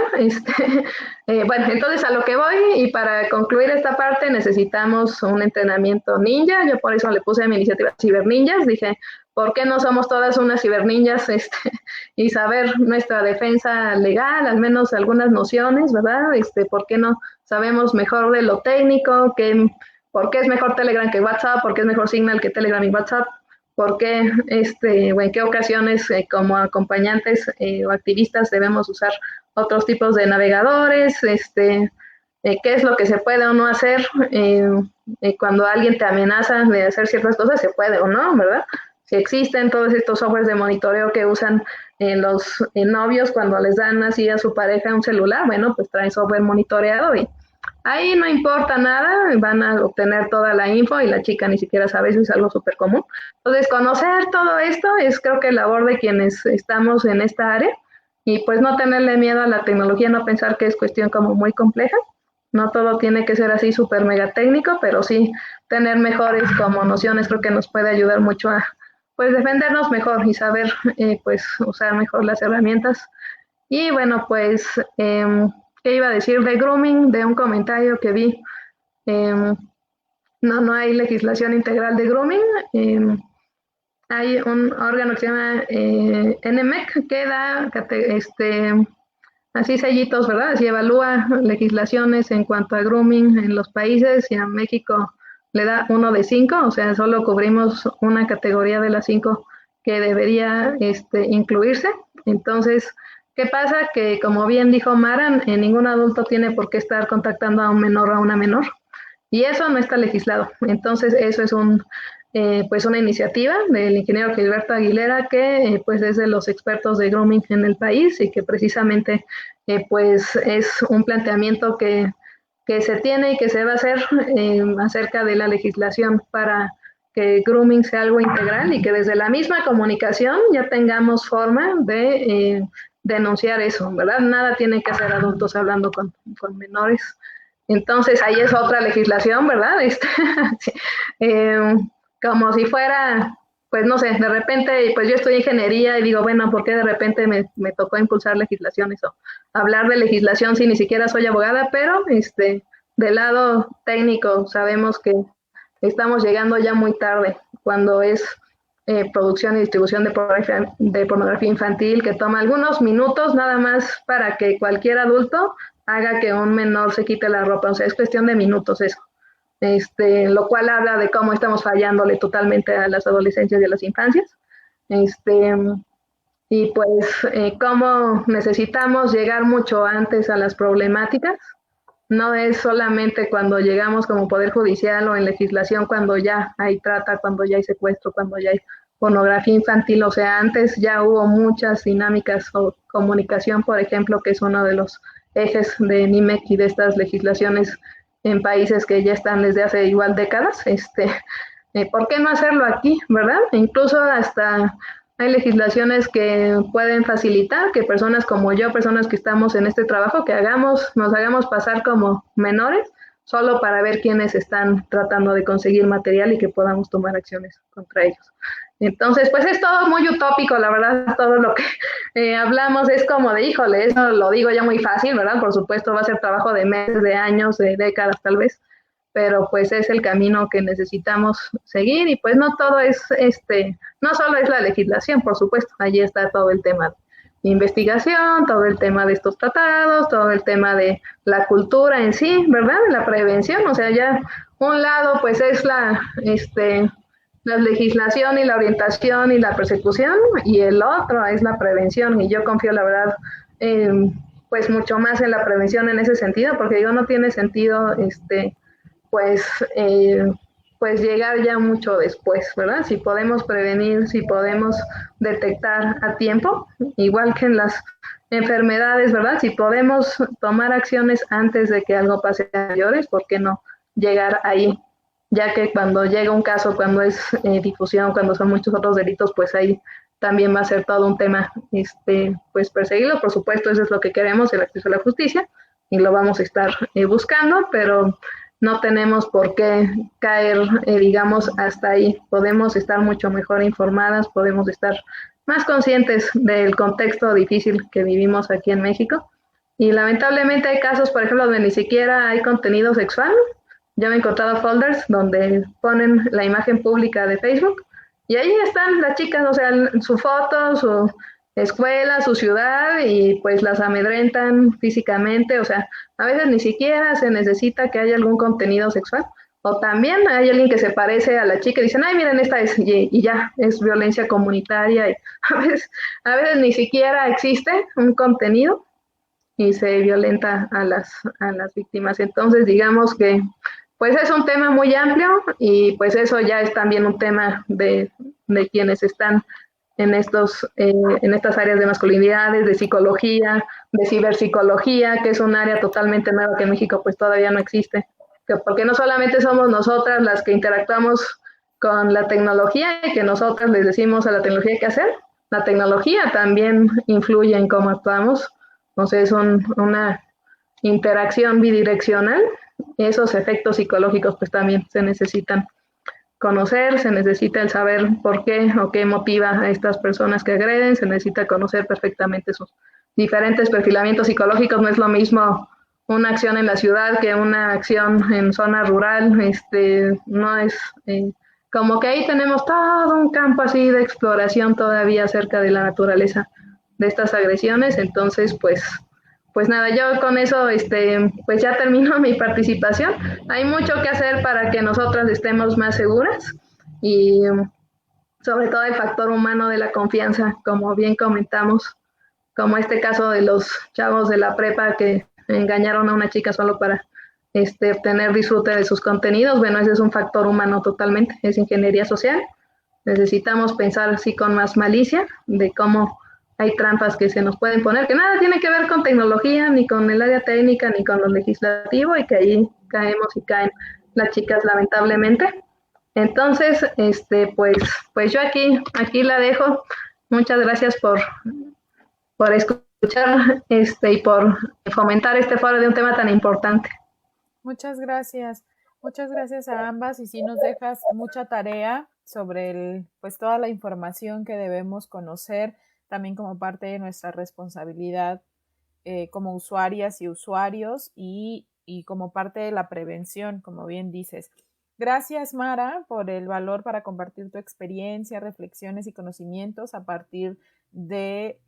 bueno, entonces a lo que voy y para concluir esta parte necesitamos un entrenamiento ninja. Yo por eso le puse a mi iniciativa Ciberninjas. Dije, ¿por qué no somos todas unas ciberninjas y saber nuestra defensa legal, al menos algunas nociones, ¿verdad? ¿Por qué no sabemos mejor de lo técnico? ¿Por qué es mejor Telegram que WhatsApp? ¿Por qué es mejor Signal que Telegram y WhatsApp? ¿Por qué, o en qué ocasiones como acompañantes o activistas debemos usar otros tipos de navegadores? ¿Qué es lo que se puede o no hacer? Cuando alguien te amenaza de hacer ciertas cosas, ¿se puede o no, verdad? Si existen todos estos softwares de monitoreo que usan los novios cuando les dan así a su pareja un celular, bueno, pues traen software monitoreado y ahí no importa nada, van a obtener toda la info y la chica ni siquiera sabe, eso es algo súper común. Entonces, conocer todo esto es creo que labor de quienes estamos en esta área y pues no tenerle miedo a la tecnología, no pensar que es cuestión como muy compleja. No todo tiene que ser así súper mega técnico, pero sí tener mejores como nociones creo que nos puede ayudar mucho a pues defendernos mejor y saber pues usar mejor las herramientas. Y bueno, pues ¿qué iba a decir de grooming? De un comentario que vi. No hay legislación integral de grooming. Hay un órgano que se llama NMEC que da así sellitos, ¿verdad? Así evalúa legislaciones en cuanto a grooming en los países y a México le da 1 de 5, o sea, solo cubrimos una categoría de las 5 que debería incluirse. Entonces, ¿qué pasa? Que como bien dijo Mara, ningún adulto tiene por qué estar contactando a un menor o a una menor. Y eso no está legislado. Entonces, eso es pues una iniciativa del ingeniero Gilberto Aguilera, que pues es de los expertos de grooming en el país y que precisamente pues es un planteamiento que que se tiene y que se va a hacer acerca de la legislación para que grooming sea algo integral y que desde la misma comunicación ya tengamos forma de denunciar eso, ¿verdad? Nada tienen que hacer adultos hablando con menores. Entonces ahí es otra legislación, ¿verdad? Como si fuera, pues no sé, de repente, pues yo estudié ingeniería y digo, bueno, ¿por qué de repente me tocó impulsar legislaciones o hablar de legislación si ni siquiera soy abogada? Pero del lado técnico sabemos que estamos llegando ya muy tarde cuando es producción y distribución de pornografía infantil, que toma algunos minutos nada más para que cualquier adulto haga que un menor se quite la ropa. O sea, es cuestión de minutos eso. Lo cual habla de cómo estamos fallándole totalmente a las adolescencias y a las infancias. Y pues cómo necesitamos llegar mucho antes a las problemáticas. No es solamente cuando llegamos como Poder Judicial o en legislación, cuando ya hay trata, cuando ya hay secuestro, cuando ya hay pornografía infantil. O sea, antes ya hubo muchas dinámicas o comunicación, por ejemplo, que es uno de los ejes de NIMEC y de estas legislaciones en países que ya están desde hace igual décadas. ¿Por qué no hacerlo aquí, verdad? Incluso hasta hay legislaciones que pueden facilitar que personas como yo, personas que estamos en este trabajo, que nos hagamos pasar como menores, solo para ver quiénes están tratando de conseguir material y que podamos tomar acciones contra ellos. Entonces, pues es todo muy utópico, la verdad, todo lo que hablamos es como de, híjole, eso lo digo ya muy fácil, ¿verdad? Por supuesto va a ser trabajo de meses, de años, de décadas tal vez, pero pues es el camino que necesitamos seguir y pues no todo es, no solo es la legislación, por supuesto, allí está todo el tema de investigación, todo el tema de estos tratados, todo el tema de la cultura en sí, ¿verdad? La prevención, o sea, ya un lado pues es la legislación y la orientación y la persecución, y el otro es la prevención, y yo confío, la verdad, pues mucho más en la prevención en ese sentido, porque digo, no tiene sentido, pues llegar ya mucho después, ¿verdad? Si podemos prevenir, si podemos detectar a tiempo, igual que en las enfermedades, ¿verdad? Si podemos tomar acciones antes de que algo pase a mayores, ¿por qué no llegar ahí? Ya que cuando llega un caso, cuando es difusión, cuando son muchos otros delitos, pues ahí también va a ser todo un tema, pues perseguirlo, por supuesto, eso es lo que queremos, el acceso a la justicia, y lo vamos a estar buscando, pero no tenemos por qué caer, digamos, hasta ahí. Podemos estar mucho mejor informadas, podemos estar más conscientes del contexto difícil que vivimos aquí en México. Y lamentablemente hay casos, por ejemplo, donde ni siquiera hay contenido sexual. Yo me he encontrado folders donde ponen la imagen pública de Facebook y ahí están las chicas, o sea, su foto, su escuela, su ciudad, y pues las amedrentan físicamente, o sea, a veces ni siquiera se necesita que haya algún contenido sexual, o también hay alguien que se parece a la chica y dicen, ay, miren, esta es, y ya, es violencia comunitaria, y a veces ni siquiera existe un contenido y se violenta a las víctimas. Entonces, digamos que pues es un tema muy amplio y pues eso ya es también un tema de quienes están en estas áreas de masculinidades, de psicología, de ciberpsicología, que es un área totalmente nueva que en México pues todavía no existe, porque no solamente somos nosotras las que interactuamos con la tecnología y que nosotras les decimos a la tecnología qué hacer, la tecnología también influye en cómo actuamos, entonces es una interacción bidireccional. Esos efectos psicológicos pues también se necesitan conocer, se necesita el saber por qué o qué motiva a estas personas que agreden, se necesita conocer perfectamente sus diferentes perfilamientos psicológicos. No es lo mismo una acción en la ciudad que una acción en zona rural, no es como que ahí tenemos todo un campo así de exploración todavía acerca de la naturaleza de estas agresiones. Entonces pues nada, yo con eso pues ya termino mi participación. Hay mucho que hacer para que nosotras estemos más seguras y sobre todo el factor humano de la confianza, como bien comentamos, como este caso de los chavos de la prepa que engañaron a una chica solo para obtener disfrute de sus contenidos. Bueno, ese es un factor humano totalmente, es ingeniería social. Necesitamos pensar así con más malicia de cómo hay trampas que se nos pueden poner, que nada tiene que ver con tecnología, ni con el área técnica, ni con lo legislativo, y que ahí caemos y caen las chicas lamentablemente. Entonces, pues yo aquí la dejo. Muchas gracias por escuchar y por fomentar este foro de un tema tan importante. Muchas gracias a ambas, y sí nos dejas mucha tarea sobre pues toda la información que debemos conocer, también como parte de nuestra responsabilidad como usuarias y usuarios, y como parte de la prevención, como bien dices. Gracias, Mara, por el valor para compartir tu experiencia, reflexiones y conocimientos a partir de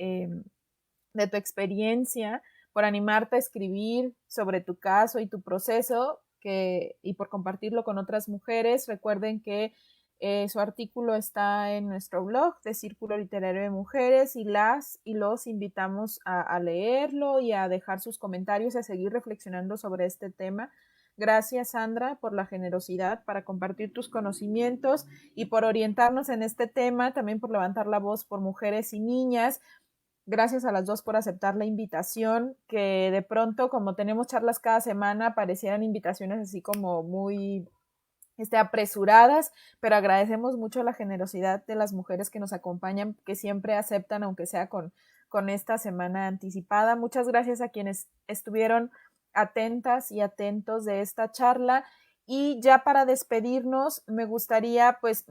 tu experiencia, por animarte a escribir sobre tu caso y tu proceso y por compartirlo con otras mujeres. Recuerden que su artículo está en nuestro blog de Círculo Literario de Mujeres, y los invitamos a leerlo y a dejar sus comentarios y a seguir reflexionando sobre este tema. Gracias, Sandra, por la generosidad para compartir tus conocimientos y por orientarnos en este tema, también por levantar la voz por mujeres y niñas. Gracias a las dos por aceptar la invitación, que de pronto, como tenemos charlas cada semana, parecieran invitaciones así como muy apresuradas, pero agradecemos mucho la generosidad de las mujeres que nos acompañan, que siempre aceptan, aunque sea con esta semana anticipada. Muchas gracias a quienes estuvieron atentas y atentos de esta charla. Y ya para despedirnos, me gustaría pues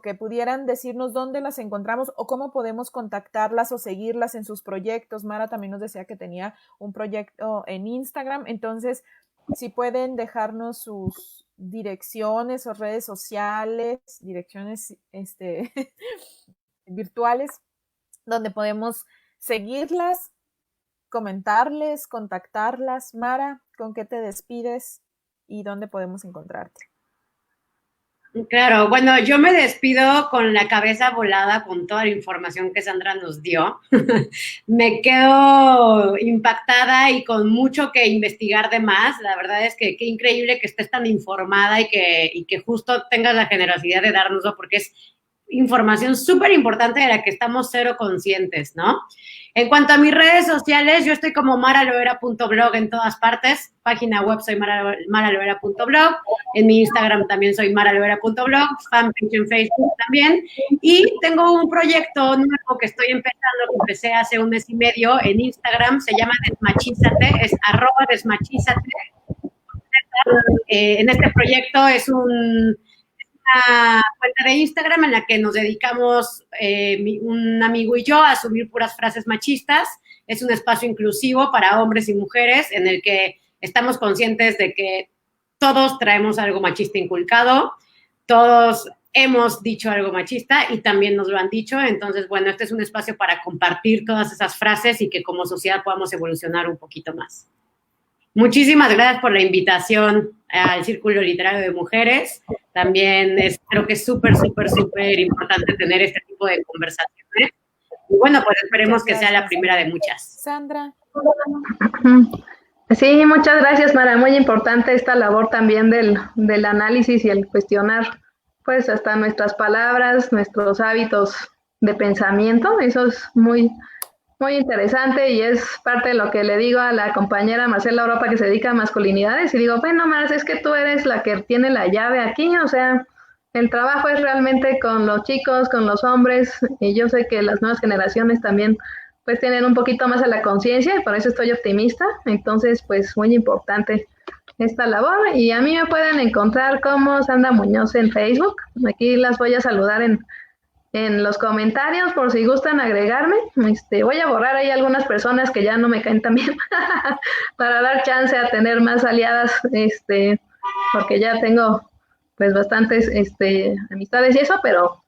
que pudieran decirnos dónde las encontramos o cómo podemos contactarlas o seguirlas en sus proyectos. Mara también nos decía que tenía un proyecto en Instagram, entonces si pueden dejarnos sus direcciones o redes sociales, direcciones virtuales, donde podemos seguirlas, comentarles, contactarlas. Mara, ¿con qué te despides y dónde podemos encontrarte? Claro, bueno, yo me despido con la cabeza volada con toda la información que Sandra nos dio. Me quedo impactada y con mucho que investigar de más. La verdad es que qué increíble que estés tan informada y que justo tengas la generosidad de dárnoslo, porque es información súper importante de la que estamos cero conscientes, ¿no? En cuanto a mis redes sociales, yo estoy como maraloera.blog en todas partes. Página web soy maraloera.blog. En mi Instagram también soy maraloera.blog. Fanpage en Facebook también. Y tengo un proyecto nuevo que estoy empezando, que empecé hace un mes y medio en Instagram. Se llama Desmachízate, es @desmachízate. En este proyecto es una cuenta de Instagram en la que nos dedicamos un amigo y yo a subir puras frases machistas. Es un espacio inclusivo para hombres y mujeres en el que estamos conscientes de que todos traemos algo machista inculcado, todos hemos dicho algo machista y también nos lo han dicho. Entonces, bueno, este es un espacio para compartir todas esas frases y que como sociedad podamos evolucionar un poquito más. Muchísimas gracias por la invitación al Círculo Literario de Mujeres. También creo que es súper importante tener este tipo de conversaciones. Y bueno, pues esperemos que sea la primera de muchas. Sandra. Sí, muchas gracias, Mara. Muy importante esta labor también del análisis y el cuestionar, pues, hasta nuestras palabras, nuestros hábitos de pensamiento. Eso es muy interesante y es parte de lo que le digo a la compañera Marcela Europa, que se dedica a masculinidades, y digo, bueno, Mar, es que tú eres la que tiene la llave aquí, o sea, el trabajo es realmente con los chicos, con los hombres, y yo sé que las nuevas generaciones también pues tienen un poquito más a la conciencia, y por eso estoy optimista. Entonces, pues muy importante esta labor, y a mí me pueden encontrar como Sandra Muñoz en Facebook. Aquí las voy a saludar en los comentarios por si gustan agregarme. Voy a borrar ahí algunas personas que ya no me caen tan bien para dar chance a tener más aliadas, porque ya tengo pues bastantes amistades y eso, pero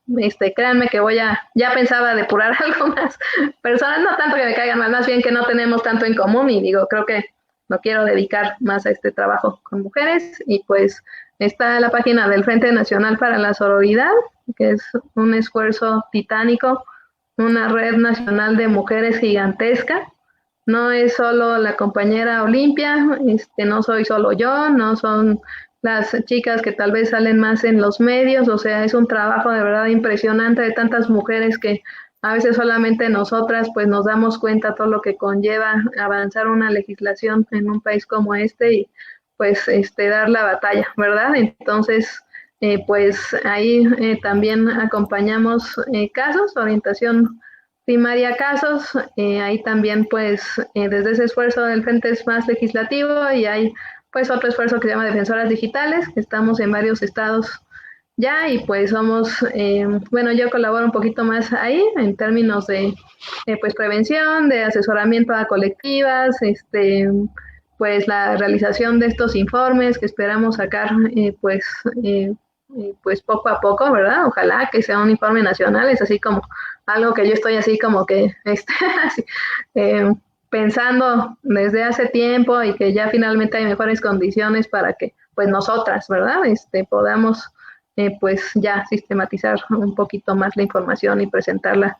créanme que ya pensaba depurar algunas personas, no tanto que me caigan mal, más bien que no tenemos tanto en común, y digo, creo que no quiero dedicar más a este trabajo con mujeres. Y pues está la página del Frente Nacional para la Sororidad, que es un esfuerzo titánico, una red nacional de mujeres gigantesca. No es solo la compañera Olimpia, no soy solo yo, no son las chicas que tal vez salen más en los medios, o sea, es un trabajo de verdad impresionante de tantas mujeres que a veces solamente nosotras pues nos damos cuenta todo lo que conlleva avanzar una legislación en un país como este y pues dar la batalla, ¿verdad? Entonces, pues ahí también acompañamos casos, orientación primaria casos, ahí también pues desde ese esfuerzo del Frente es Más Legislativo y hay pues otro esfuerzo que se llama Defensoras Digitales, que estamos en varios estados ya y pues somos, bueno, yo colaboro un poquito más ahí en términos de pues prevención, de asesoramiento a colectivas, pues la realización de estos informes que esperamos sacar eh, pues poco a poco, ¿verdad? Ojalá que sea un informe nacional, es así como algo que yo estoy así como que así, eh, pensando desde hace tiempo y que ya finalmente hay mejores condiciones para que pues nosotras, ¿verdad? Podamos pues ya sistematizar un poquito más la información y presentarla.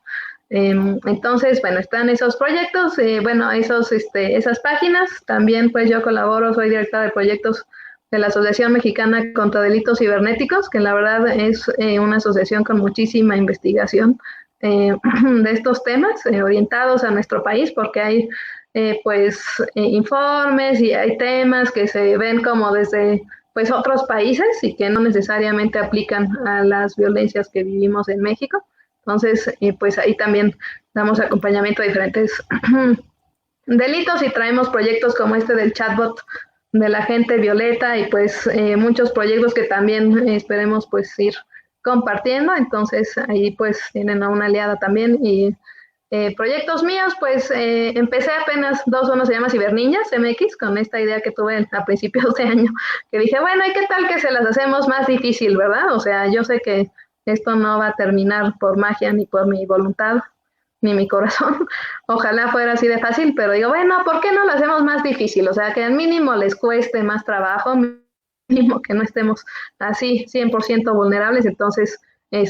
Entonces, bueno, están esos proyectos, bueno, esas páginas. También pues yo colaboro, soy directora de proyectos de la Asociación Mexicana contra Delitos Cibernéticos, que la verdad es una asociación con muchísima investigación de estos temas orientados a nuestro país, porque hay pues informes y hay temas que se ven como desde pues otros países y que no necesariamente aplican a las violencias que vivimos en México. Entonces, pues ahí también damos acompañamiento a diferentes delitos y traemos proyectos como este del chatbot de la gente Violeta y pues muchos proyectos que también esperemos pues ir compartiendo. Entonces ahí pues tienen a una aliada también y proyectos míos, pues empecé apenas dos, uno se llama Ciberniñas MX, con esta idea que tuve a principios de año, que dije, bueno, ¿y qué tal que se las hacemos más difícil, verdad? O sea, yo sé que esto no va a terminar por magia ni por mi voluntad, ni mi corazón, ojalá fuera así de fácil, pero digo, bueno, ¿por qué no lo hacemos más difícil? O sea, que al mínimo les cueste más trabajo, mínimo que no estemos así 100% vulnerables, entonces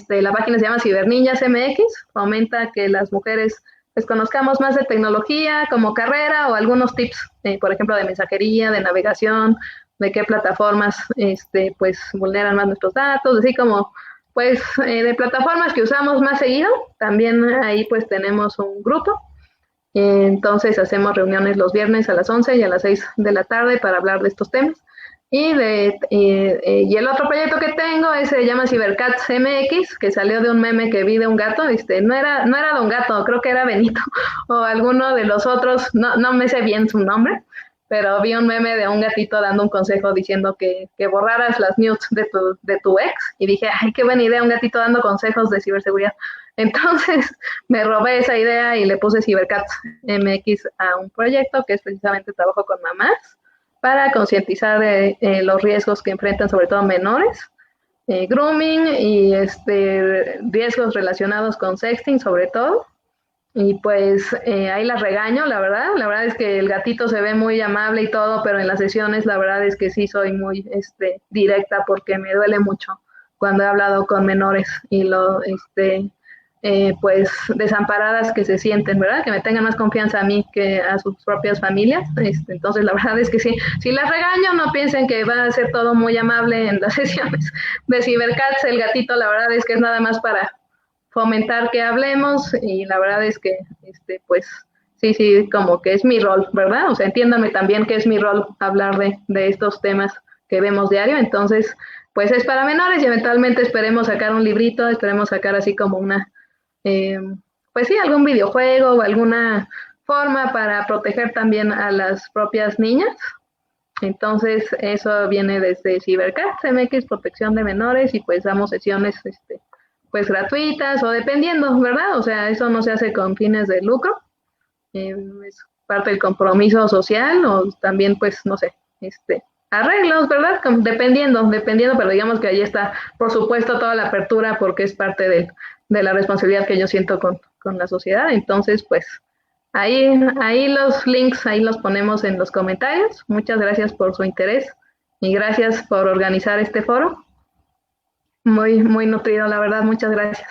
la página se llama Ciberniñas MX, fomenta que las mujeres pues conozcamos más de tecnología como carrera o algunos tips, por ejemplo, de mensajería, de navegación, de qué plataformas pues vulneran más nuestros datos, así como pues de plataformas que usamos más seguido. También ahí pues tenemos un grupo, entonces hacemos reuniones los viernes a las 11 y a las 6 de la tarde para hablar de estos temas. Y el otro proyecto que tengo se llama Cybercats MX, que salió de un meme que vi de un gato, no era de un gato, creo que era Benito, o alguno de los otros, no me sé bien su nombre, pero vi un meme de un gatito dando un consejo diciendo que borraras las nudes de tu ex, y dije, ay, qué buena idea, un gatito dando consejos de ciberseguridad. Entonces me robé esa idea y le puse Cybercats MX a un proyecto que es precisamente trabajo con mamás para concientizar de los riesgos que enfrentan sobre todo menores, grooming y riesgos relacionados con sexting sobre todo. Y pues ahí las regaño, la verdad es que el gatito se ve muy amable y todo, pero en las sesiones la verdad es que sí soy muy directa porque me duele mucho cuando he hablado con menores y pues desamparadas que se sienten, ¿verdad? Que me tengan más confianza a mí que a sus propias familias. Entonces, la verdad es que sí, si las regaño, no piensen que va a ser todo muy amable en las sesiones de Cybercats. El gatito, la verdad es que es nada más para fomentar que hablemos y la verdad es que, pues, sí, como que es mi rol, ¿verdad? O sea, entiéndame también que es mi rol hablar de estos temas que vemos diario. Entonces, pues es para menores y eventualmente esperemos sacar un librito, esperemos sacar así como eh, pues sí, algún videojuego o alguna forma para proteger también a las propias niñas. Entonces, eso viene desde Cybercats MX, protección de menores, y pues damos sesiones pues gratuitas o dependiendo, ¿verdad? O sea, eso no se hace con fines de lucro, es parte del compromiso social o también pues, no sé, arreglos, ¿verdad? Dependiendo, pero digamos que ahí está, por supuesto, toda la apertura porque es parte de la responsabilidad que yo siento con la sociedad. Entonces, pues, ahí los links, ahí los ponemos en los comentarios. Muchas gracias por su interés y gracias por organizar este foro. Muy, muy nutrido, la verdad. Muchas gracias.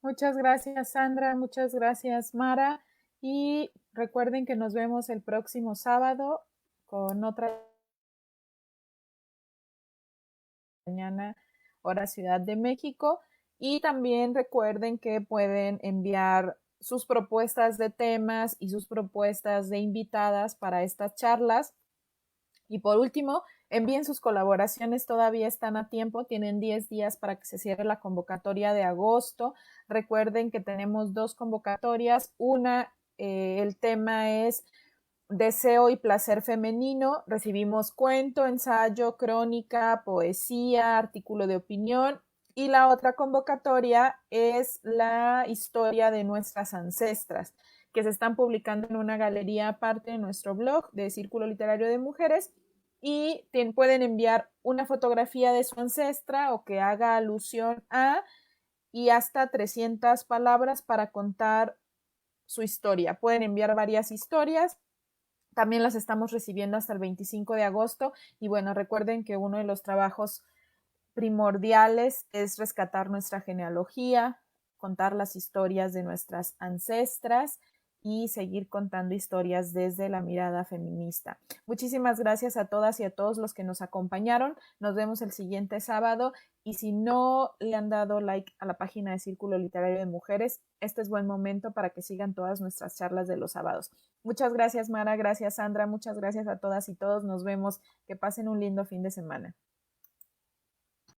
Muchas gracias, Sandra. Muchas gracias, Mara. Y recuerden que nos vemos el próximo sábado con otra mañana, hora Ciudad de México. Y también recuerden que pueden enviar sus propuestas de temas y sus propuestas de invitadas para estas charlas. Y por último, envíen sus colaboraciones, todavía están a tiempo, tienen 10 días para que se cierre la convocatoria de agosto. Recuerden que tenemos 2 convocatorias, una, el tema es deseo y placer femenino, recibimos cuento, ensayo, crónica, poesía, artículo de opinión, y la otra convocatoria es la historia de nuestras ancestras, que se están publicando en una galería aparte de nuestro blog de Círculo Literario de Mujeres, y pueden enviar una fotografía de su ancestra o que haga alusión a, y hasta 300 palabras para contar su historia. Pueden enviar varias historias. También las estamos recibiendo hasta el 25 de agosto. Y bueno, recuerden que uno de los trabajos primordiales es rescatar nuestra genealogía, contar las historias de nuestras ancestras y seguir contando historias desde la mirada feminista. Muchísimas gracias a todas y a todos los que nos acompañaron. Nos vemos el siguiente sábado, y si no le han dado like a la página de Círculo Literario de Mujeres, este es buen momento para que sigan todas nuestras charlas de los sábados. Muchas gracias, Mara, gracias, Sandra, muchas gracias a todas y todos. Nos vemos. Que pasen un lindo fin de semana.